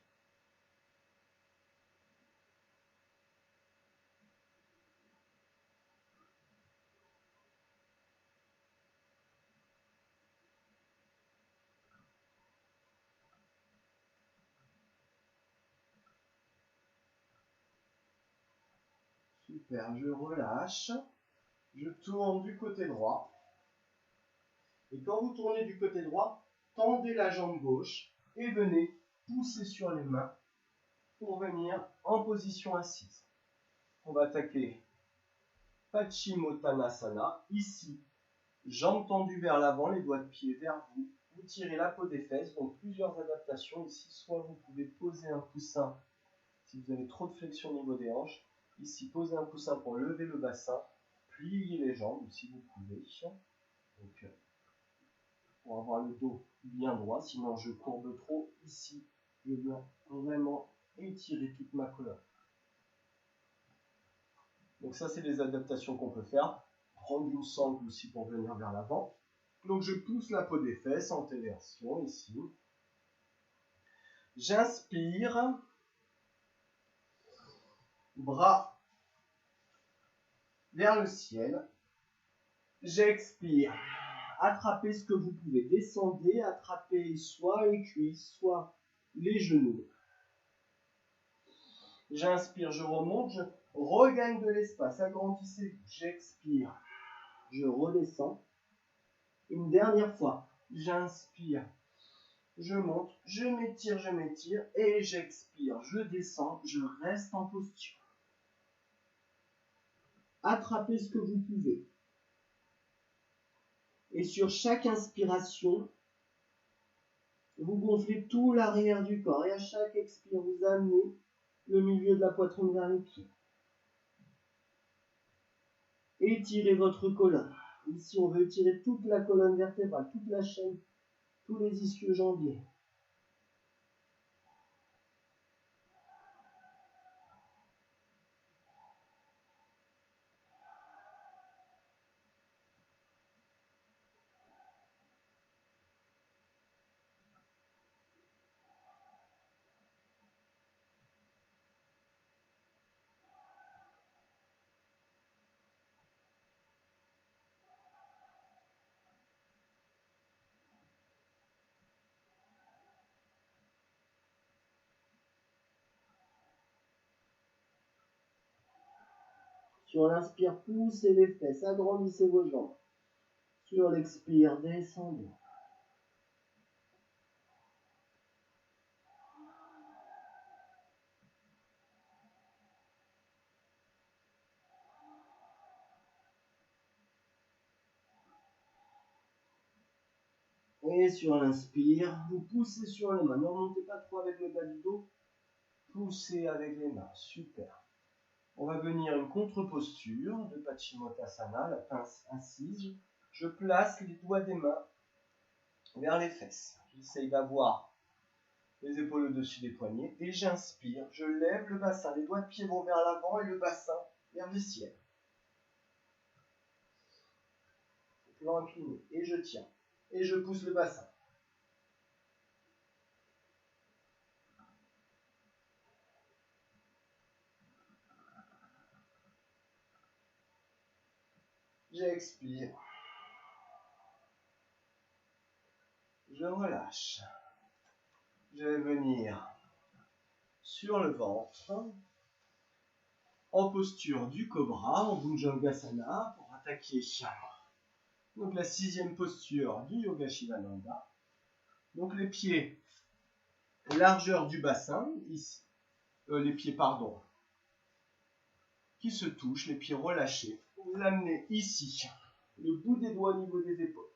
Super, je relâche. Je tourne du côté droit. Et quand vous tournez du côté droit, tendez la jambe gauche et venez pousser sur les mains pour venir en position assise. On va attaquer Paschimottanasana. Ici, jambes tendues vers l'avant, les doigts de pied vers vous. Vous tirez la peau des fesses, donc plusieurs adaptations. Ici, soit vous pouvez poser un coussin si vous avez trop de flexion au niveau des hanches. Ici, posez un coussin pour lever le bassin. Pliez les jambes si vous pouvez. Donc, pour avoir le dos bien droit, sinon je courbe trop. Ici, je viens vraiment étirer toute ma colonne. Donc ça, c'est les adaptations qu'on peut faire. Prendre une sangle aussi pour venir vers l'avant. Donc je pousse la peau des fesses en téléversion ici. J'inspire. Bras vers le ciel. J'expire. Attrapez ce que vous pouvez. Descendez, attrapez soit les cuisses, soit les genoux. J'inspire, je remonte, je regagne de l'espace. Agrandissez-vous. J'expire. Je redescends. Une dernière fois. J'inspire. Je monte, je m'étire et j'expire. Je descends, je reste en posture. Attrapez ce que vous pouvez. Et sur chaque inspiration, vous gonflez tout l'arrière du corps. Et à chaque expire, vous amenez le milieu de la poitrine vers les pieds. Étirez votre colonne. Ici, on veut étirer toute la colonne vertébrale, toute la chaîne, tous les ischio-jambiers. Sur l'inspire, poussez les fesses, agrandissez vos jambes. Sur l'expire, descendez. Et sur l'inspire, vous poussez sur les mains. Ne remontez pas trop avec le bas du dos. Poussez avec les mains. Super. On va venir une contre-posture de Paschimottanasana, la pince assise. Je place les doigts des mains vers les fesses. J'essaye d'avoir les épaules au-dessus des poignets. Et j'inspire. Je lève le bassin. Les doigts de pied vont vers l'avant et le bassin vers le ciel. Plan incliné. Et je tiens. Et je pousse le bassin. J'expire. Je relâche. Je vais venir sur le ventre, en posture du cobra, en Bhujangasana, pour attaquer. Donc la 6e posture du Yoga Shivananda. Donc les pieds, largeur du bassin, ici, les pieds, pardon, qui se touchent, les pieds relâchés. Vous l'amenez ici, le bout des doigts au niveau des épaules.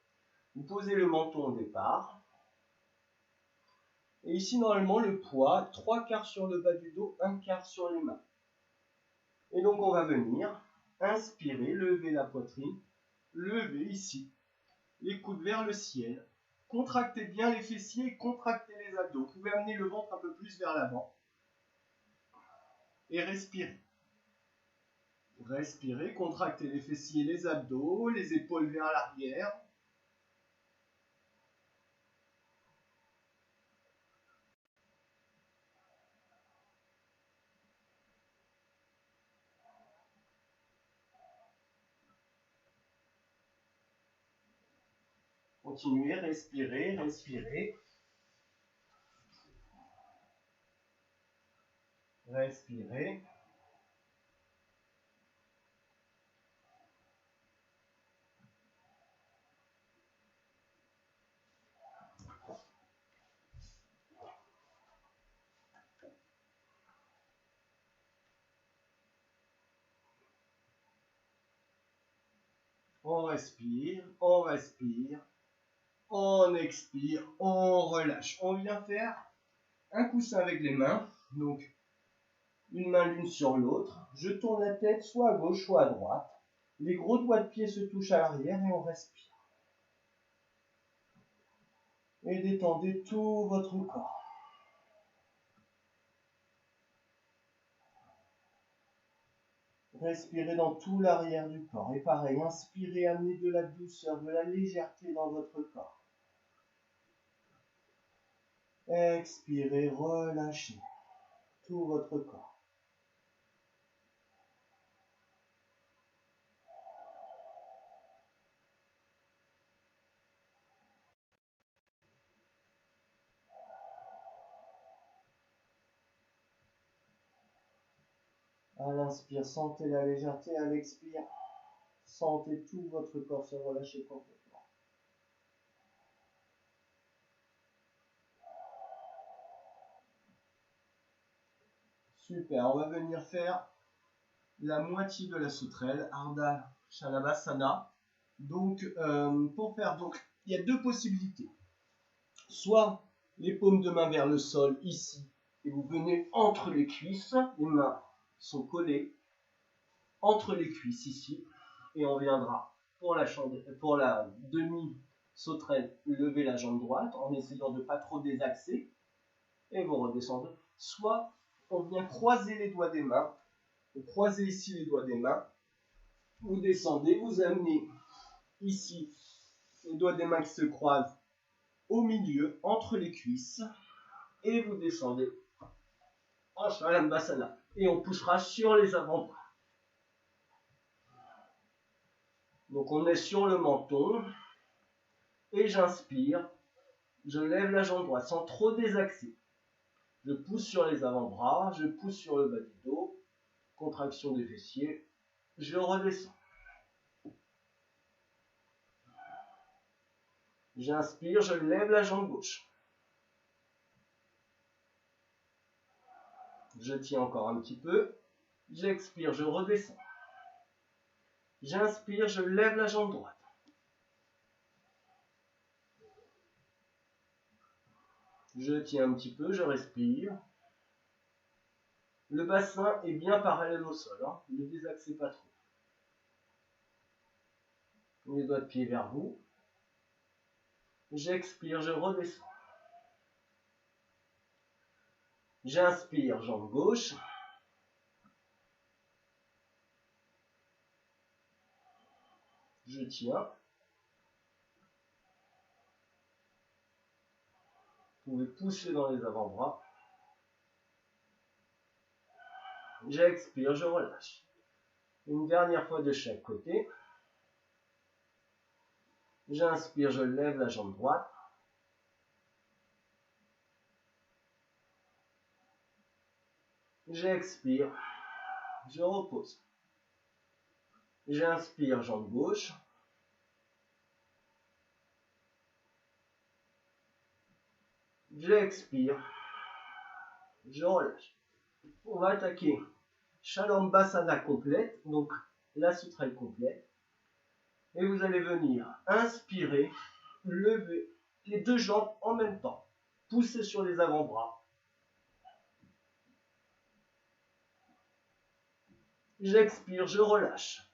Vous posez le menton au départ. Et ici, normalement, le poids, 3/4 sur le bas du dos, 1/4 sur les mains. Et donc, on va venir inspirer, lever la poitrine, lever ici, les coudes vers le ciel. Contractez bien les fessiers et contractez les abdos. Vous pouvez amener le ventre un peu plus vers l'avant. et respirez. Respirez, contractez les fessiers, les abdos, les épaules vers l'arrière. Continuez, respirez, respirez. Respirez. On respire, on respire, on expire, on relâche. On vient faire un coussin avec les mains, donc une main l'une sur l'autre. Je tourne la tête soit à gauche, soit à droite. Les gros doigts de pied se touchent à l'arrière et on respire. Et détendez tout votre corps. Respirez dans tout l'arrière du corps. Et pareil, inspirez, amenez de la douceur, de la légèreté dans votre corps. Expirez, relâchez tout votre corps. À l'inspire, sentez la légèreté. À l'expire, sentez tout votre corps se relâcher complètement. Super, on va venir faire la moitié de la sauterelle, Ardha Chanavasana. Donc, pour faire, il y a deux possibilités. Soit les paumes de main vers le sol, ici, et vous venez entre les cuisses, les mains sont collées entre les cuisses ici, et on viendra pour la demi-sauterelle, lever la jambe droite en essayant de ne pas trop désaxer, et vous redescendez. Soit on vient croiser les doigts des mains, vous croisez ici les doigts des mains, vous descendez, vous amenez ici les doigts des mains qui se croisent au milieu, entre les cuisses, et vous descendez en Svalambassana. Et on poussera sur les avant-bras. Donc on est sur le menton, et j'inspire, je lève la jambe droite sans trop désaxer. Je pousse sur les avant-bras, je pousse sur le bas du dos, contraction des fessiers, je redescends. J'inspire, je lève la jambe gauche. Je tiens encore un petit peu. J'expire, je redescends. J'inspire, je lève la jambe droite. Je tiens un petit peu, je respire. Le bassin est bien parallèle au sol, hein. Ne désaxez pas trop. Les doigts de pied vers vous. J'expire, je redescends. J'inspire, jambe gauche. Je tiens. Vous pouvez pousser dans les avant-bras. J'expire, je relâche. Une dernière fois de chaque côté. J'inspire, je lève la jambe droite. J'expire, je repose. J'inspire, jambe gauche. J'expire, je relâche. On va attaquer Shalambhasana complète, donc la sauterelle complète. Et vous allez venir inspirer, lever les deux jambes en même temps. Pousser sur les avant-bras. J'expire, je relâche.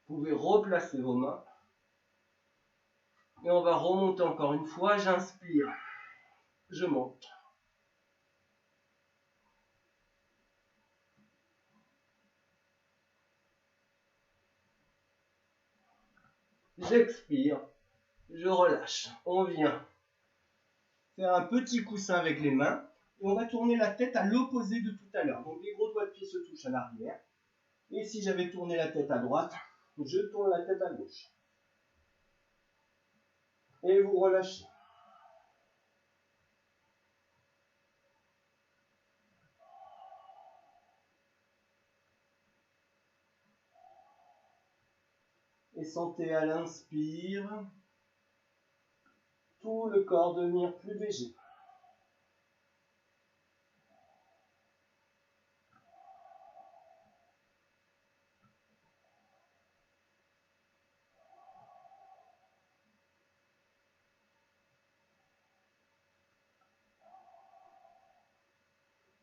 Vous pouvez replacer vos mains. Et on va remonter encore une fois. J'inspire, je monte. j'expire, je relâche. On vient faire un petit coussin avec les mains et on va tourner la tête à l'opposé de tout à l'heure. Donc les gros doigts de pied se touchent à l'arrière. Et si j'avais tourné la tête à droite, je tourne la tête à gauche. Et vous relâchez. Et sentez à l'inspire tout le corps devenir plus léger.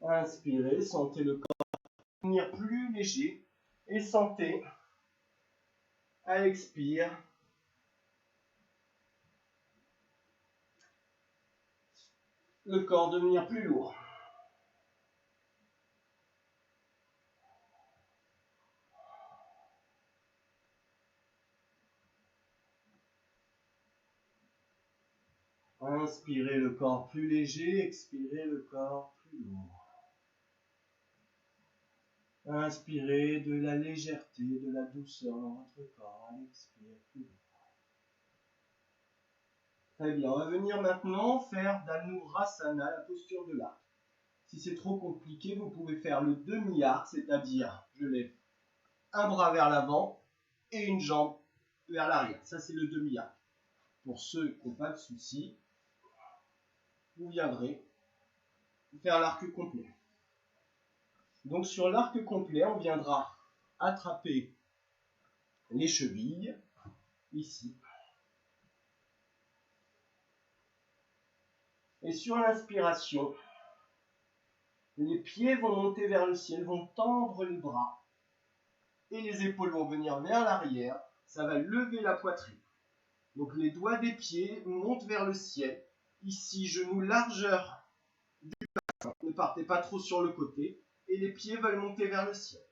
Inspirez, sentez le corps devenir plus léger et sentez à l'expire le corps devenir plus lourd. Inspirez le corps plus léger, expirez le corps plus lourd. Inspirez de la légèreté, de la douceur dans votre corps. À l'expire plus lourd. Très bien, on va venir maintenant faire Dhanurasana, la posture de l'arc. Si c'est trop compliqué, vous pouvez faire le demi-arc, c'est-à-dire je lève un bras vers l'avant et une jambe vers l'arrière. Ça, c'est le demi-arc. Pour ceux qui n'ont pas de soucis, vous viendrez faire l'arc complet. Donc sur l'arc complet, on viendra attraper les chevilles, ici. Et sur l'inspiration, les pieds vont monter vers le ciel, vont tendre les bras. Et les épaules vont venir vers l'arrière. Ça va lever la poitrine. Donc les doigts des pieds montent vers le ciel. Ici, genou largeur du bassin. Ne partez pas trop sur le côté. Et les pieds veulent monter vers le ciel.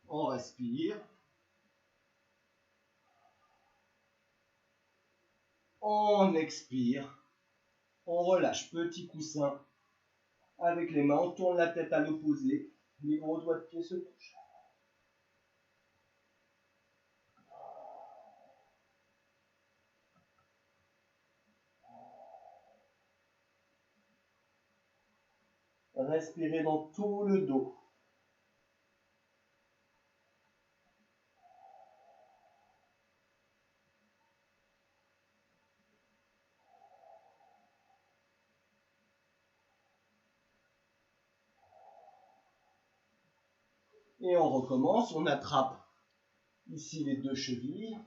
On respire. On expire. On relâche. Petit coussin. Avec les mains, on tourne la tête à l'opposé. Les gros doigts de pied se touchent. Respirez dans tout le dos. Et on recommence, on attrape ici les deux chevilles,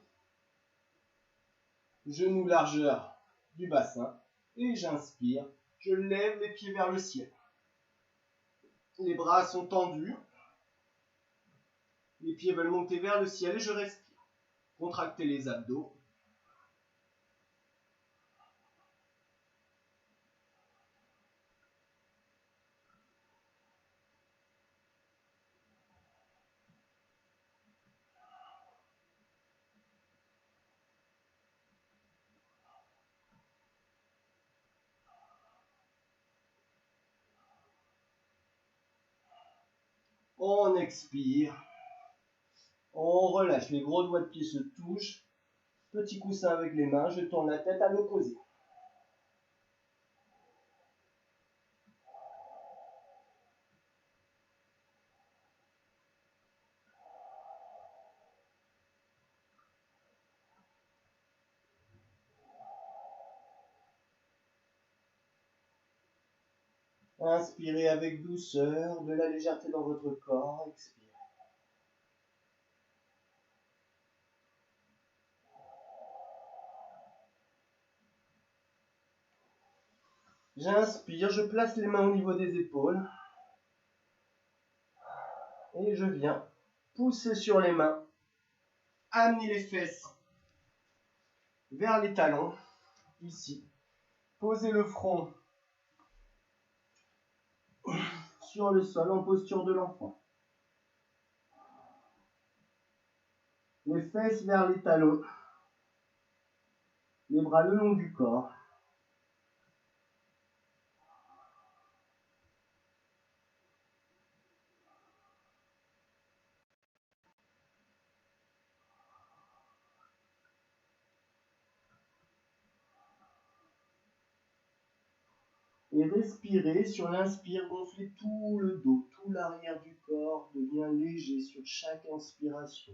genou largeur du bassin, et j'inspire, je lève les pieds vers le ciel. Les bras sont tendus, les pieds veulent monter vers le ciel et je respire. Contractez les abdos. On expire. On relâche, les gros doigts de pied se touchent. Petit coussin avec les mains, je tourne la tête à l'opposé. Inspirez avec douceur, de la légèreté dans votre corps. Expirez. J'inspire, je place les mains au niveau des épaules. Et je viens pousser sur les mains, amener les fesses vers les talons, ici. Posez le front sur le sol en posture de l'enfant. Les fesses vers les talons. Les bras le long du corps. Et respirez, sur l'inspire, gonflez tout le dos, tout l'arrière du corps devient léger sur chaque inspiration.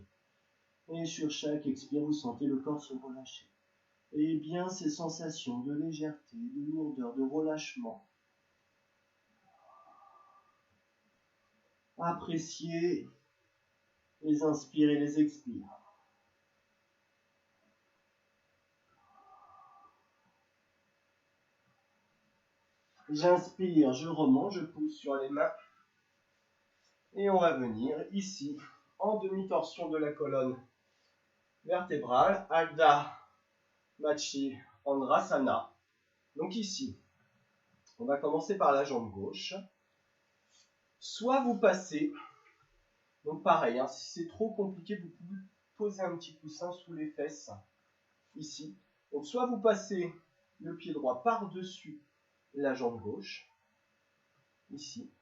Et sur chaque expire, vous sentez le corps se relâcher. Et bien ces sensations de légèreté, de lourdeur, de relâchement. Appréciez les inspires et les expires. J'inspire, je remonte, je pousse sur les mains. Et on va venir ici, en demi-torsion de la colonne vertébrale, Ardha Matsyendrasana. Donc ici, on va commencer par la jambe gauche. Soit vous passez, donc pareil, hein, si c'est trop compliqué, vous pouvez poser un petit coussin sous les fesses, ici. Donc soit vous passez le pied droit par-dessus la jambe gauche, ici.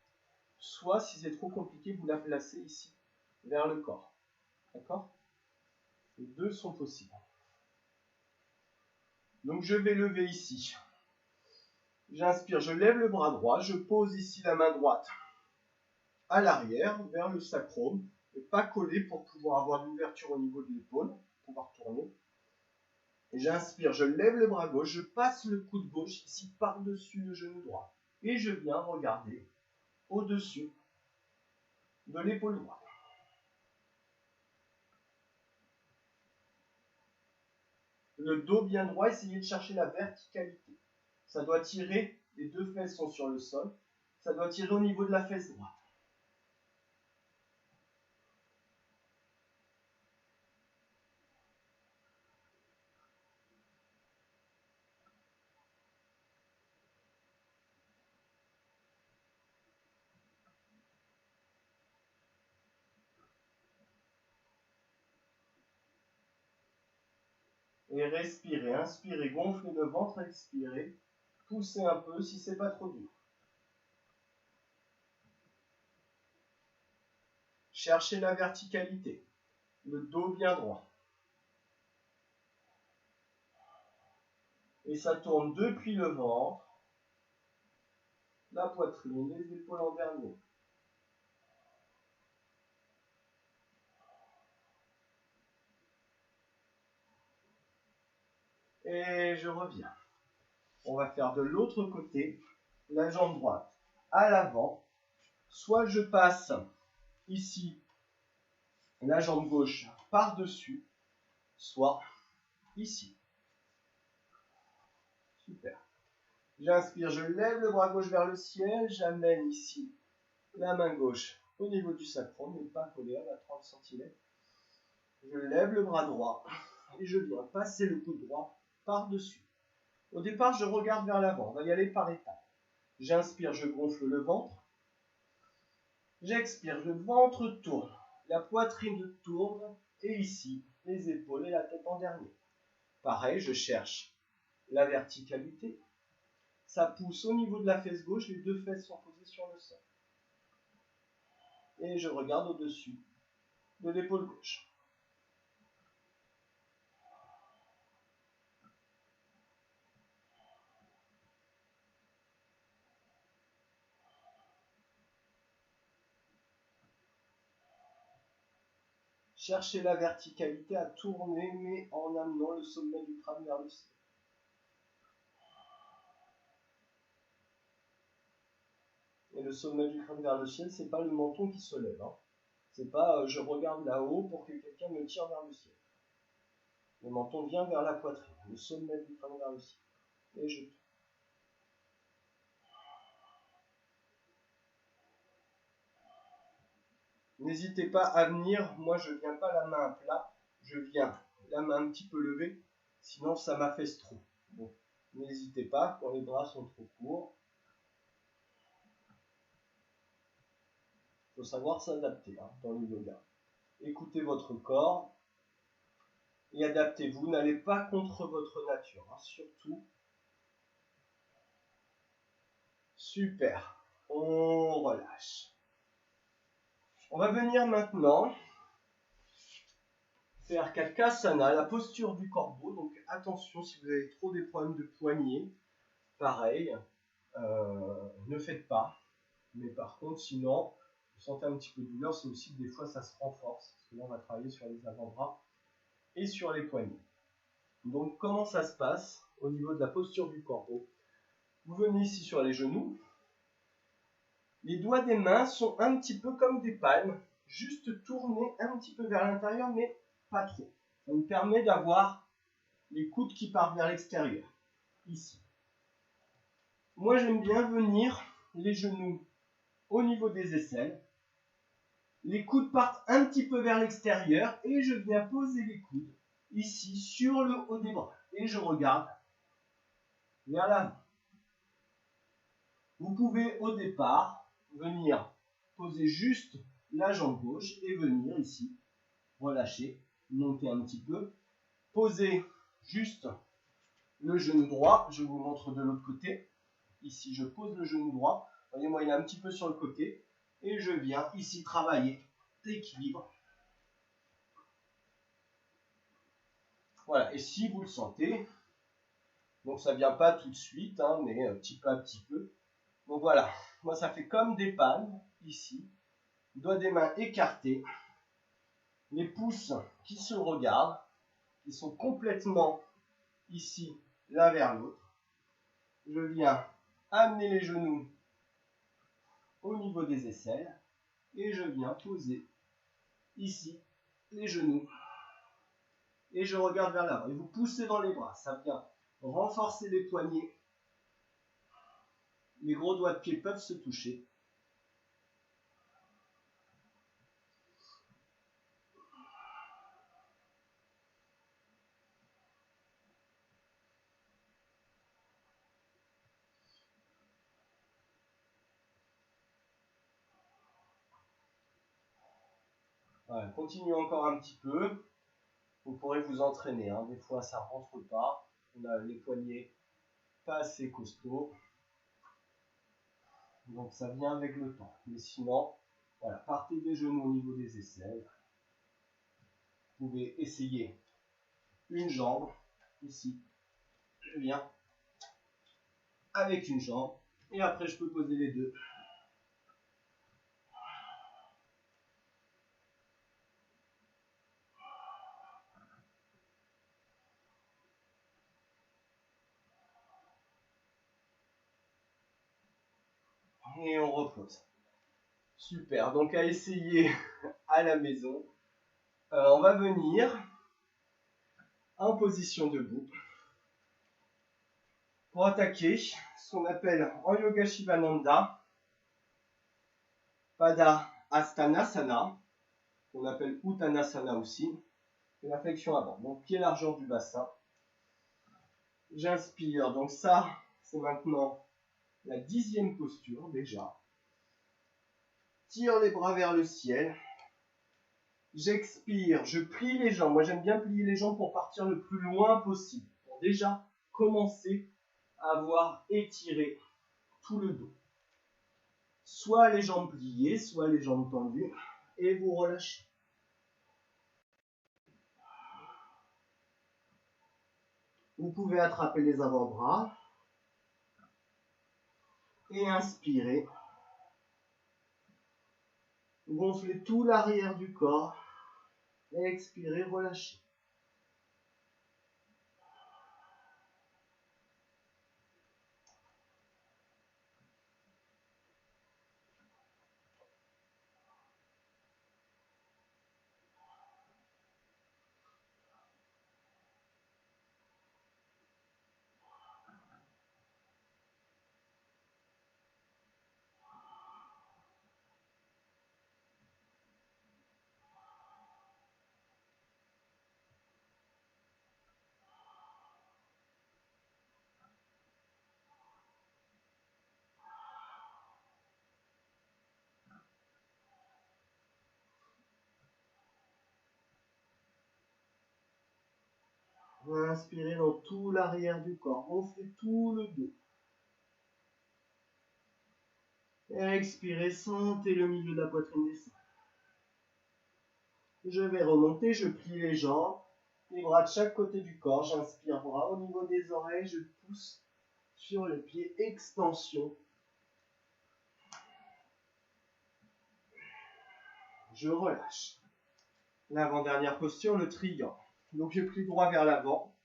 Soit, si c'est trop compliqué, vous la placez ici, vers le corps. D'accord? Les deux sont possibles. Donc je vais lever ici. J'inspire, je lève le bras droit, je pose ici la main droite à l'arrière, vers le sacrum, et pas collé pour pouvoir avoir l'ouverture au niveau de l'épaule, pour pouvoir tourner. Et j'inspire, je lève le bras gauche, je passe le coude gauche ici par-dessus le genou droit. Et je viens regarder au-dessus de l'épaule droite. Le dos bien droit, essayez de chercher la verticalité. Ça doit tirer, les deux fesses sont sur le sol, ça doit tirer au niveau de la fesse droite. Et respirez, inspirez, gonflez le ventre, expirez, poussez un peu si c'est pas trop dur. Cherchez la verticalité, le dos bien droit. Et ça tourne depuis le ventre, la poitrine, les épaules en dernier. Et je reviens. On va faire de l'autre côté, la jambe droite à l'avant. Soit je passe ici la jambe gauche par-dessus, soit ici. Super. J'inspire, je lève le bras gauche vers le ciel, j'amène ici la main gauche au niveau du sacrum, mais pas collée à 30 cm. Je lève le bras droit et je viens passer le coude droit par-dessus. Au départ, je regarde vers l'avant, on va y aller par étapes. J'inspire, je gonfle le ventre. J'expire, le ventre tourne, la poitrine tourne, et ici, les épaules et la tête en dernier. Pareil, je cherche la verticalité. Ça pousse au niveau de la fesse gauche, les deux fesses sont posées sur le sol. Et je regarde au-dessus de l'épaule gauche. Cherchez la verticalité à tourner, mais en amenant le sommet du crâne vers le ciel. Et le sommet du crâne vers le ciel, c'est pas le menton qui se lève. Hein. C'est pas je regarde là-haut pour que quelqu'un me tire vers le ciel. Le menton vient vers la poitrine, le sommet du crâne vers le ciel. Et je tourne. N'hésitez pas à venir, moi je viens pas la main à plat, je viens la main un petit peu levée, sinon ça m'affaisse trop. Bon, n'hésitez pas quand les bras sont trop courts. faut savoir s'adapter dans le yoga. Écoutez votre corps et adaptez-vous. N'allez pas contre votre nature, surtout. Super. On relâche. On va venir maintenant faire Katkasana, la posture du corbeau. Donc attention, si vous avez trop des problèmes de poignet, pareil, ne faites pas. Mais par contre, sinon, vous sentez un petit peu de douleur, c'est aussi que des fois ça se renforce. Parce que là, on va travailler sur les avant-bras et sur les poignets. Donc comment ça se passe au niveau de la posture du corbeau? Vous venez ici sur les genoux. Les doigts des mains sont un petit peu comme des palmes, juste tournés un petit peu vers l'intérieur, mais pas trop. Ça vous permet d'avoir les coudes qui partent vers l'extérieur, ici. Moi, j'aime bien venir les genoux au niveau des aisselles. Les coudes partent un petit peu vers l'extérieur et je viens poser les coudes ici sur le haut des bras. Et je regarde vers l'avant. Vous pouvez au départ venir poser juste la jambe gauche et venir ici, relâcher, monter un petit peu, poser juste le genou droit, je vous montre de l'autre côté, ici je pose le genou droit, voyez moi il est un petit peu sur le côté, et je viens ici travailler l'équilibre. Voilà, et si vous le sentez, donc ça ne vient pas tout de suite, mais petit peu à petit peu, donc voilà, moi ça fait comme des palmes, ici, doigts des mains écartés, les pouces qui se regardent, qui sont complètement ici, l'un vers l'autre. Je viens amener les genoux au niveau des aisselles et je viens poser ici les genoux et je regarde vers l'avant. Et vous poussez dans les bras, ça vient renforcer les poignets. Les gros doigts de pied peuvent se toucher. Voilà, continuez encore un petit peu. Vous pourrez vous entraîner. Des fois, ça ne rentre pas. On a les poignets pas assez costauds. Donc, ça vient avec le temps. Mais sinon, voilà, partez des genoux au niveau des aisselles. Vous pouvez essayer une jambe. Ici, je viens avec une jambe. Et après, je peux poser les deux. Et on repose. Super, donc à essayer à la maison. On va venir en position debout pour attaquer ce qu'on appelle en yoga Shivananda Pada Astanasana, qu'on appelle Uttanasana aussi, et la flexion avant. Donc pied largeur du bassin. J'inspire, donc ça c'est maintenant la 10e posture déjà. Tire les bras vers le ciel. J'expire, je plie les jambes. Moi, j'aime bien plier les jambes pour partir le plus loin possible. Pour déjà commencer à avoir étiré tout le dos. Soit les jambes pliées, soit les jambes tendues. Et vous relâchez. Vous pouvez attraper les avant-bras. Et inspirer. Gonflez tout l'arrière du corps. Et expirez, relâchez. Inspirez dans tout l'arrière du corps. Gonflez tout le dos. Expirez, sentez le milieu de la poitrine descendre. Je vais remonter, je plie les jambes, les bras de chaque côté du corps. J'inspire, bras au niveau des oreilles, je pousse sur le pied, extension. Je relâche. L'avant-dernière posture, le triangle. Donc je plie droit vers l'avant.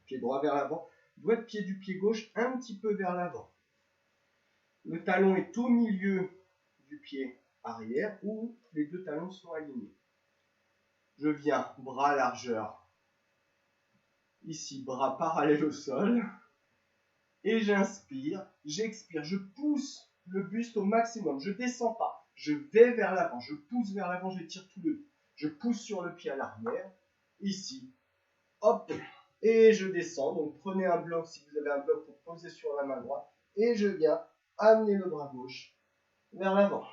Pied droit vers l'avant. Doigt de pied du pied gauche un petit peu vers l'avant. Le talon est au milieu du pied arrière où les deux talons sont alignés. Je viens, bras largeur. Ici, bras parallèles au sol. Et j'inspire, j'expire, je pousse le buste au maximum. Je ne descends pas. Je vais vers l'avant, je pousse vers l'avant, j'étire tout le dos. Je pousse sur le pied à l'arrière. Ici, hop, et je descends. Donc prenez un bloc si vous avez un bloc pour poser sur la main droite. Et je viens amener le bras gauche vers l'avant.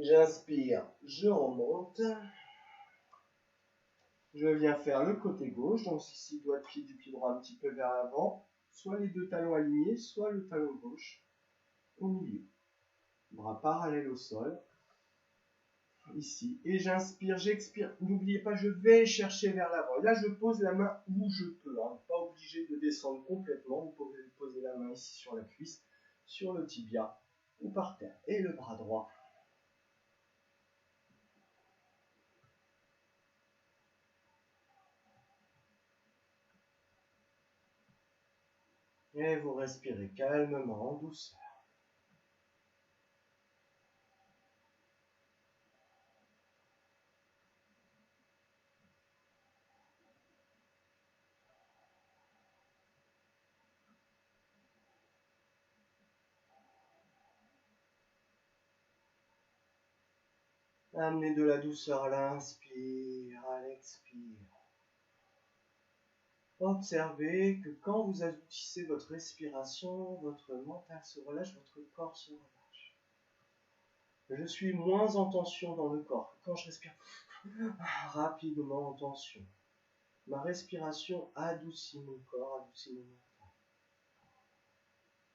J'inspire, je remonte. Je viens faire le côté gauche, donc ici, doigt de pied du pied droit un petit peu vers l'avant, soit les deux talons alignés, soit le talon gauche au milieu. Bras parallèles au sol, ici, et j'inspire, j'expire. N'oubliez pas, je vais chercher vers l'avant. Là, je pose la main où je peux, hein. Pas obligé de descendre complètement. Vous pouvez poser la main ici sur la cuisse, sur le tibia ou par terre. Et le bras droit. Et vous respirez calmement, en douceur. Amenez de la douceur à l'inspire, à l'expire. Observez que quand vous adoucissez votre respiration, votre mental se relâche, votre corps se relâche. Je suis moins en tension dans le corps. Quand je respire rapidement en tension, ma respiration adoucit mon corps, adoucit mon mental.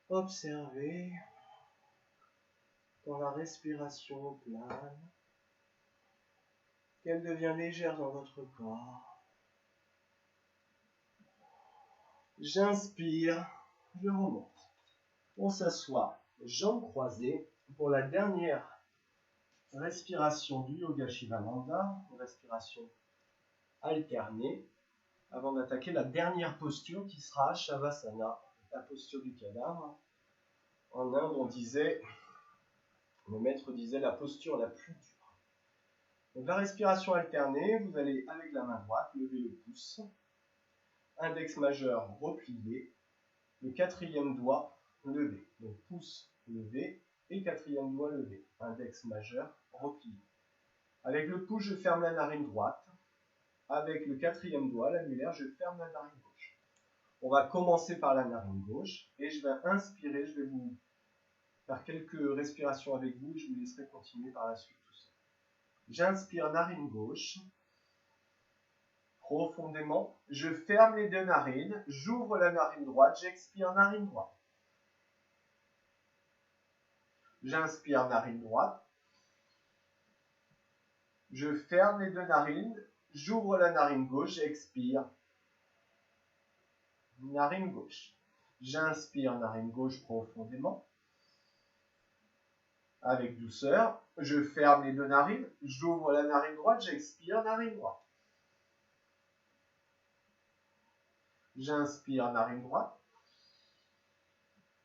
Observez quand la respiration plane, qu'elle devient légère dans votre corps. J'inspire, je remonte. On s'assoit, jambes croisées, pour la dernière respiration du Yoga Shivananda, respiration alternée, avant d'attaquer la dernière posture qui sera Shavasana, la posture du cadavre. En Inde, le maître disait la posture la plus dure. Donc la respiration alternée, vous allez avec la main droite lever le pouce, index majeur replié, le quatrième doigt levé. Donc pouce levé et quatrième doigt levé. Index majeur replié. Avec le pouce, je ferme la narine droite. Avec le quatrième doigt, l'annulaire, je ferme la narine gauche. On va commencer par la narine gauche et je vais inspirer. Je vais vous faire quelques respirations avec vous et je vous laisserai continuer par la suite tout seul. J'inspire narine gauche. Profondément, je ferme les deux narines, j'ouvre la narine droite, j'expire narine droite. J'inspire narine droite, je ferme les deux narines, j'ouvre la narine gauche, j'expire narine gauche. J'inspire narine gauche profondément, avec douceur, je ferme les deux narines, j'ouvre la narine droite, j'expire narine droite. J'inspire, narine droite.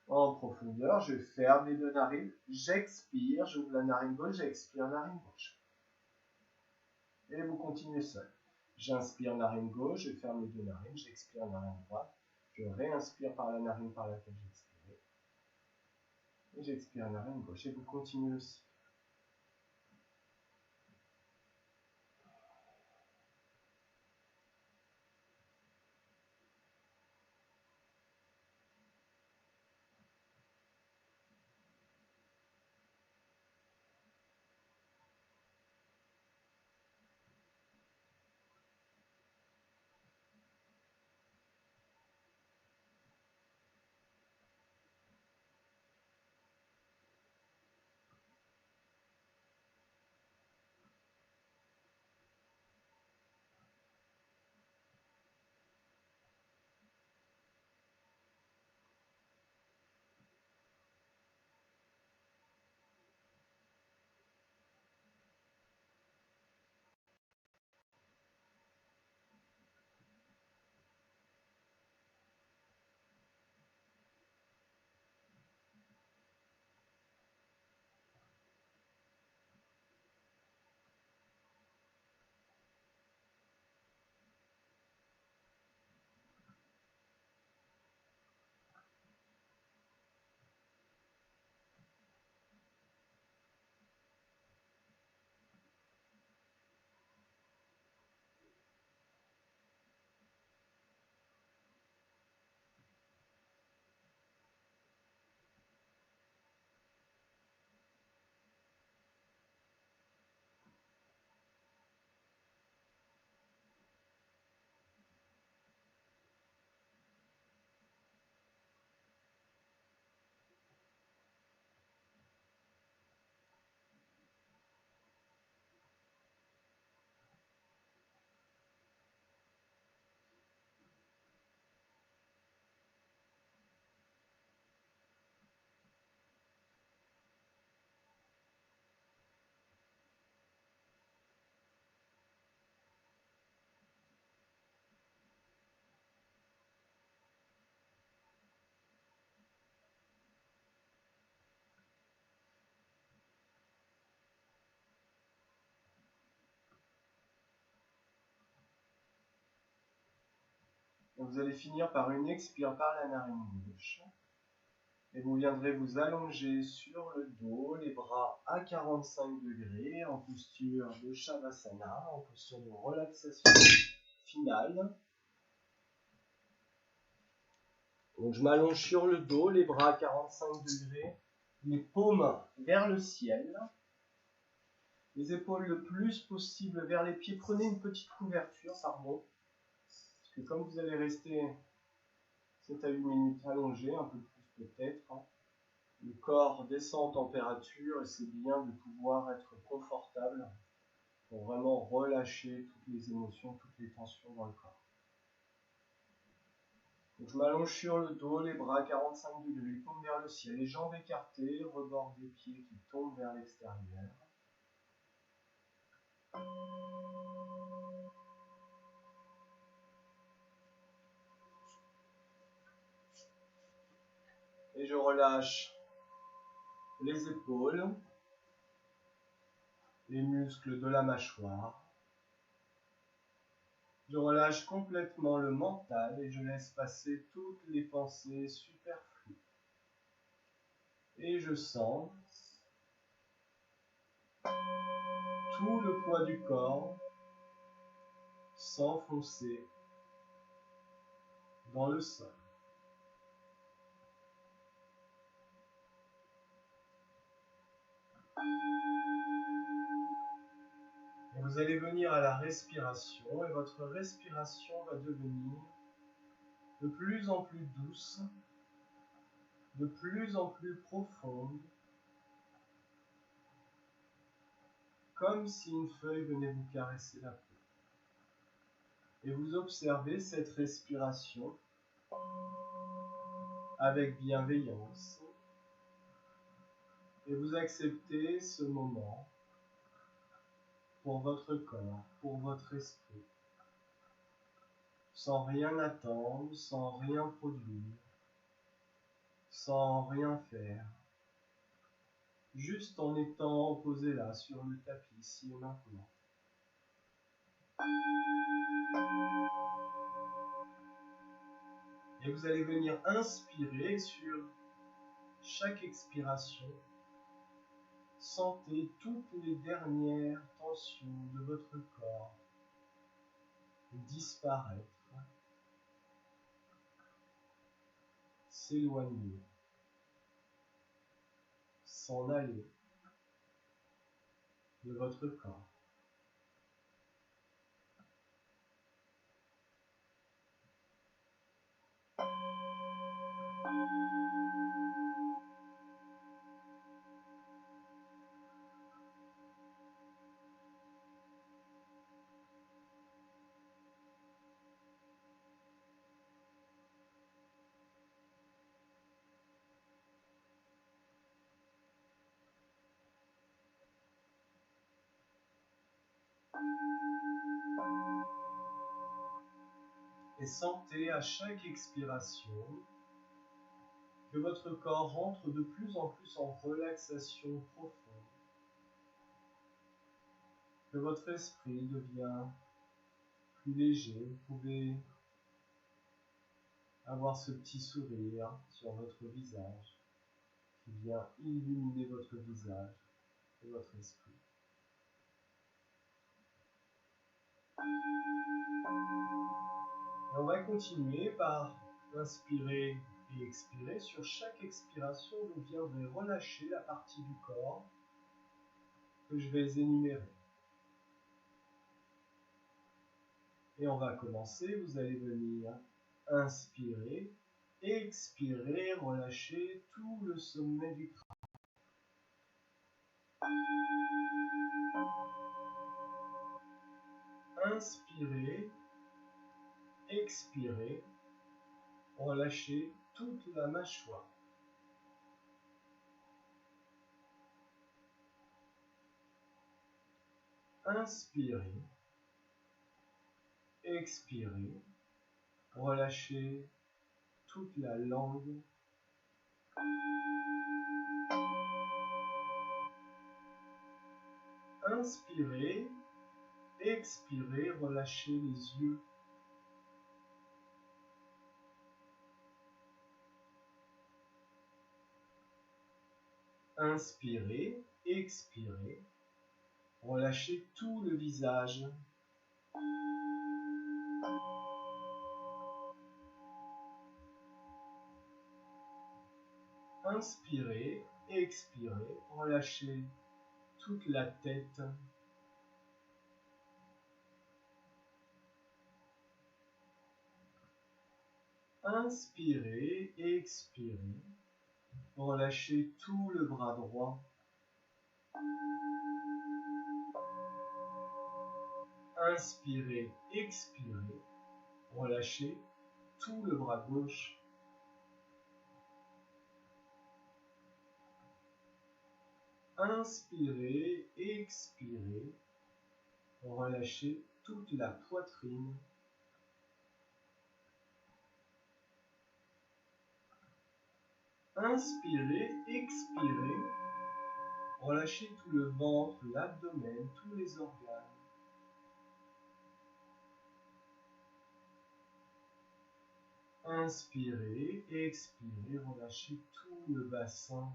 En profondeur, je ferme les deux narines. J'expire, j'ouvre la narine gauche, j'expire, narine gauche. Et vous continuez seul. J'inspire, narine gauche, je ferme les deux narines, j'expire, narine droite. Je réinspire par la narine par laquelle j'ai expiré. Et j'expire, narine gauche. Et vous continuez aussi. Vous allez finir par une expire par la narine gauche. Et vous viendrez vous allonger sur le dos, les bras à 45 degrés, en posture de Shavasana, en posture de relaxation finale. Donc je m'allonge sur le dos, les bras à 45 degrés, les paumes vers le ciel, les épaules le plus possible vers les pieds. Prenez une petite couverture, pardon, parce que comme vous allez rester 7 à 8 minutes allongé, un peu plus peut-être, le corps descend en température et c'est bien de pouvoir être confortable pour vraiment relâcher toutes les émotions, toutes les tensions dans le corps. Donc je m'allonge sur le dos, les bras à 45 degrés, paumes vers le ciel, les jambes écartées, rebord des pieds qui tombent vers l'extérieur. Et je relâche les épaules, les muscles de la mâchoire. Je relâche complètement le mental et je laisse passer toutes les pensées superflues. Et je sens tout le poids du corps s'enfoncer dans le sol. Et vous allez venir à la respiration et votre respiration va devenir de plus en plus douce, de plus en plus profonde, comme si une feuille venait vous caresser la peau. Et vous observez cette respiration avec bienveillance. Et vous acceptez ce moment pour votre corps, pour votre esprit. sans rien attendre, sans rien produire, sans rien faire, juste en étant posé là sur le tapis ici et maintenant. Et vous allez venir inspirer sur chaque expiration. Sentez toutes les dernières tensions de votre corps disparaître, s'éloigner, s'en aller de votre corps. Et sentez à chaque expiration que votre corps rentre de plus en plus en relaxation profonde, que votre esprit devient plus léger. Vous pouvez avoir ce petit sourire sur votre visage qui vient illuminer votre visage et votre esprit. Et on va continuer par inspirer et expirer. Sur chaque expiration, vous viendrez relâcher la partie du corps que je vais énumérer. Et on va commencer, vous allez venir inspirer, expirer, relâcher tout le sommet du crâne. Inspirez, expirez, relâchez toute la mâchoire. Inspirez, expirez, relâchez toute la langue. Inspirez, expirez, relâchez les yeux. Inspirez, expirez, relâchez tout le visage. Inspirez, expirez, relâchez toute la tête. Inspirez, expirez, relâchez tout le bras droit. Inspirez, expirez, relâchez tout le bras gauche. Inspirez, expirez, relâchez toute la poitrine. Inspirez, expirez, relâchez tout le ventre, l'abdomen, tous les organes. Inspirez, expirez, relâchez tout le bassin.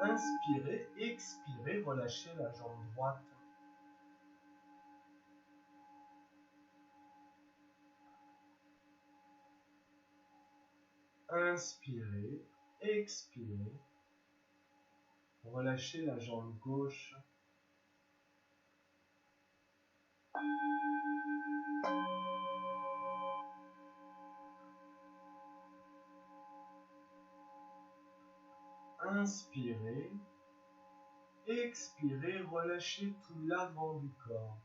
Inspirez, expirez, relâchez la jambe droite. Inspirez, expirez, relâchez la jambe gauche. Inspirez, expirez, relâchez tout l'avant du corps.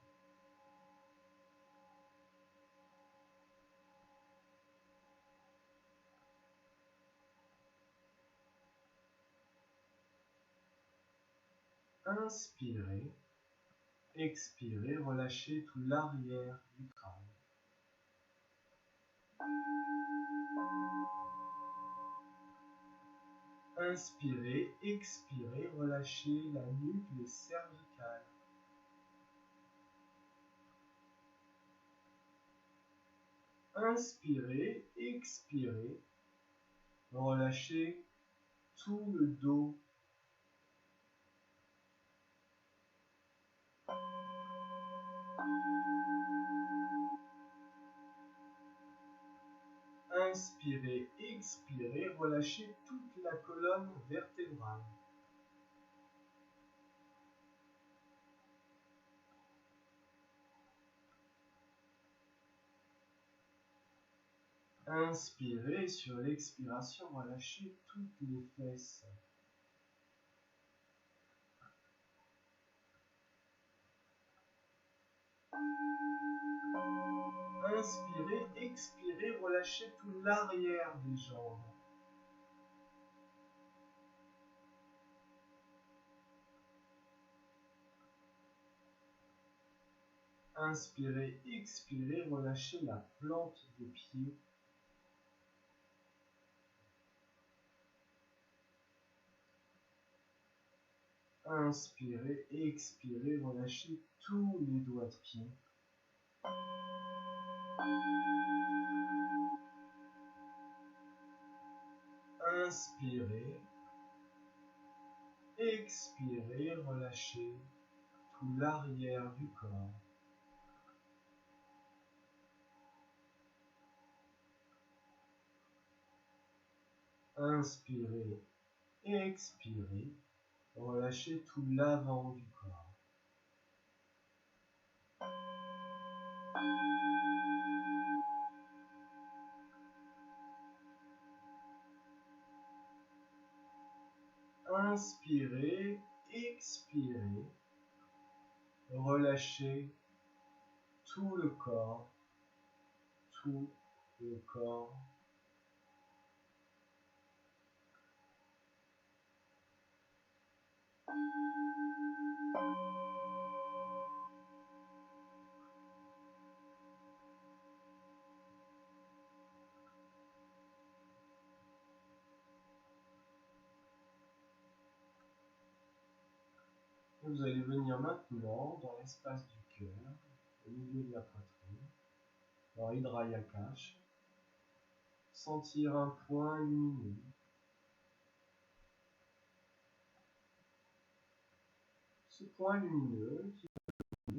Inspirez, expirez, relâchez tout l'arrière du crâne. Inspirez, expirez, relâchez la nuque, les cervicales. Inspirez, expirez, relâchez tout le dos. Inspirez, expirez, relâchez toute la colonne vertébrale. Inspirez, sur l'expiration, relâchez toutes les fesses. Inspirez, expirez, relâchez tout l'arrière des jambes. Inspirez, expirez, relâchez la plante des pieds. Inspirez, expirez, relâchez tous les doigts de pied. Inspirez, expirez, relâchez tout l'arrière du corps. Inspirez, expirez, relâchez tout l'avant du corps. Inspirez, expirez, relâchez tout le corps, tout le corps. Vous allez venir maintenant dans l'espace du cœur, au milieu de la poitrine, dans Hidrayakash, sentir un point lumineux. Ce point lumineux qui va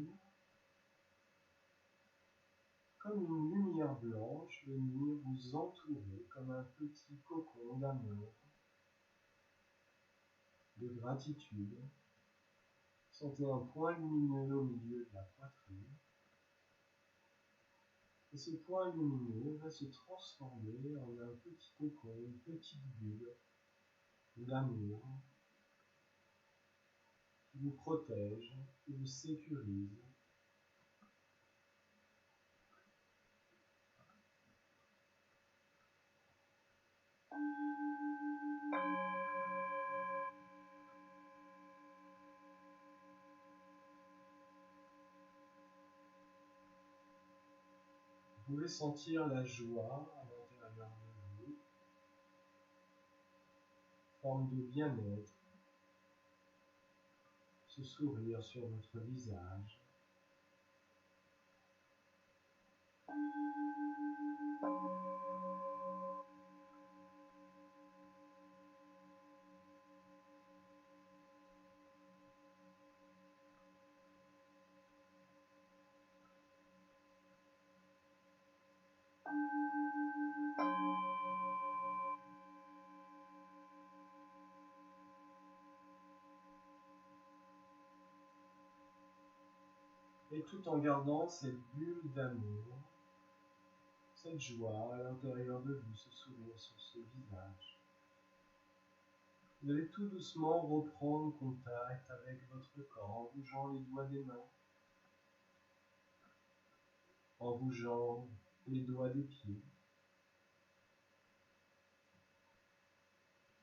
comme une lumière blanche venir vous entourer comme un petit cocon d'amour, de gratitude. Sentez un point lumineux au milieu de la poitrine. Et ce point lumineux va se transformer en un petit cocon, une petite bulle d'amour qui vous protège, qui vous sécurise. Vous pouvez sentir la joie à l'intérieur de vous, forme de bien-être, ce sourire sur votre visage. Et tout en gardant cette bulle d'amour, cette joie à l'intérieur de vous, ce sourire sur ce visage. Vous allez tout doucement reprendre contact avec votre corps en bougeant les doigts des mains, en bougeant les doigts des pieds,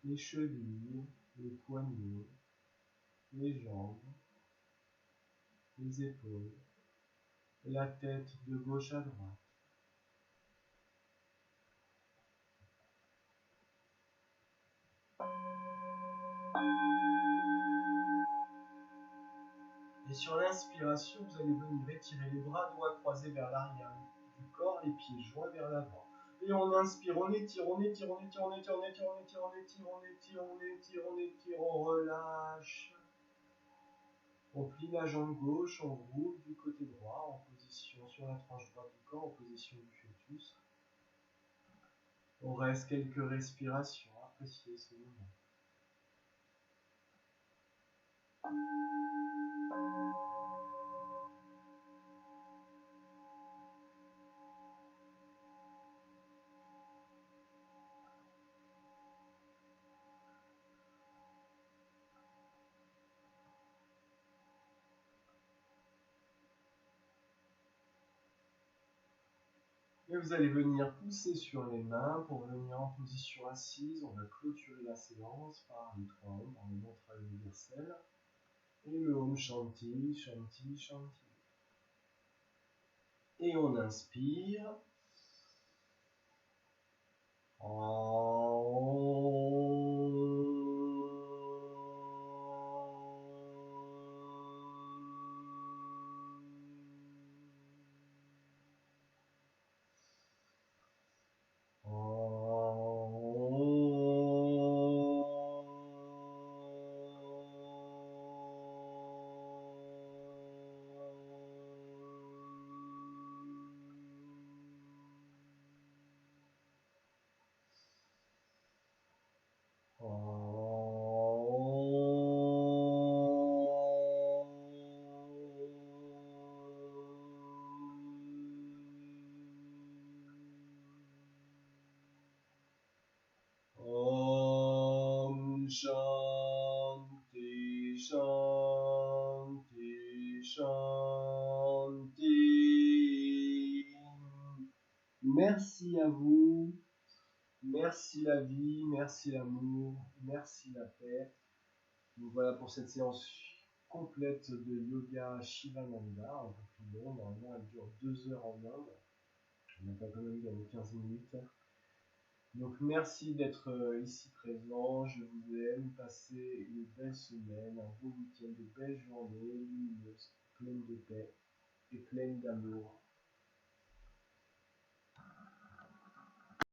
les chevilles, les poignets, les jambes, les épaules, la tête de gauche à droite. Et sur l'inspiration, vous allez venir étirer les bras, doigts croisés vers l'arrière du corps, les pieds joints vers l'avant. Et on inspire, on étire, on étire, on étire, on étire, on étire, on étire, on étire, on étire, on étire, on étire, on relâche. On plie la jambe gauche, on roule du côté droit en position sur la tranche droite du corps, en position du fœtus. On reste quelques respirations, appréciez ce moment. Et vous allez venir pousser sur les mains pour venir en position assise. On va clôturer la séance par les trois Om, par le mantra universel. Et le Om Shanti, Shanti, Shanti. Et on inspire. Om Shanti, Shanti, Shanti. Merci à vous, merci la vie, merci l'amour, merci la paix. Donc voilà pour cette séance complète de yoga Shivananda, un peu plus long, normalement elle dure 2 heures en Inde. On n'a pas quand même gagné 15 minutes. Donc merci d'être ici présent, je vous aime, passez une belle semaine, un beau week-end, de belles journées lumineuses, pleines de paix et pleines d'amour.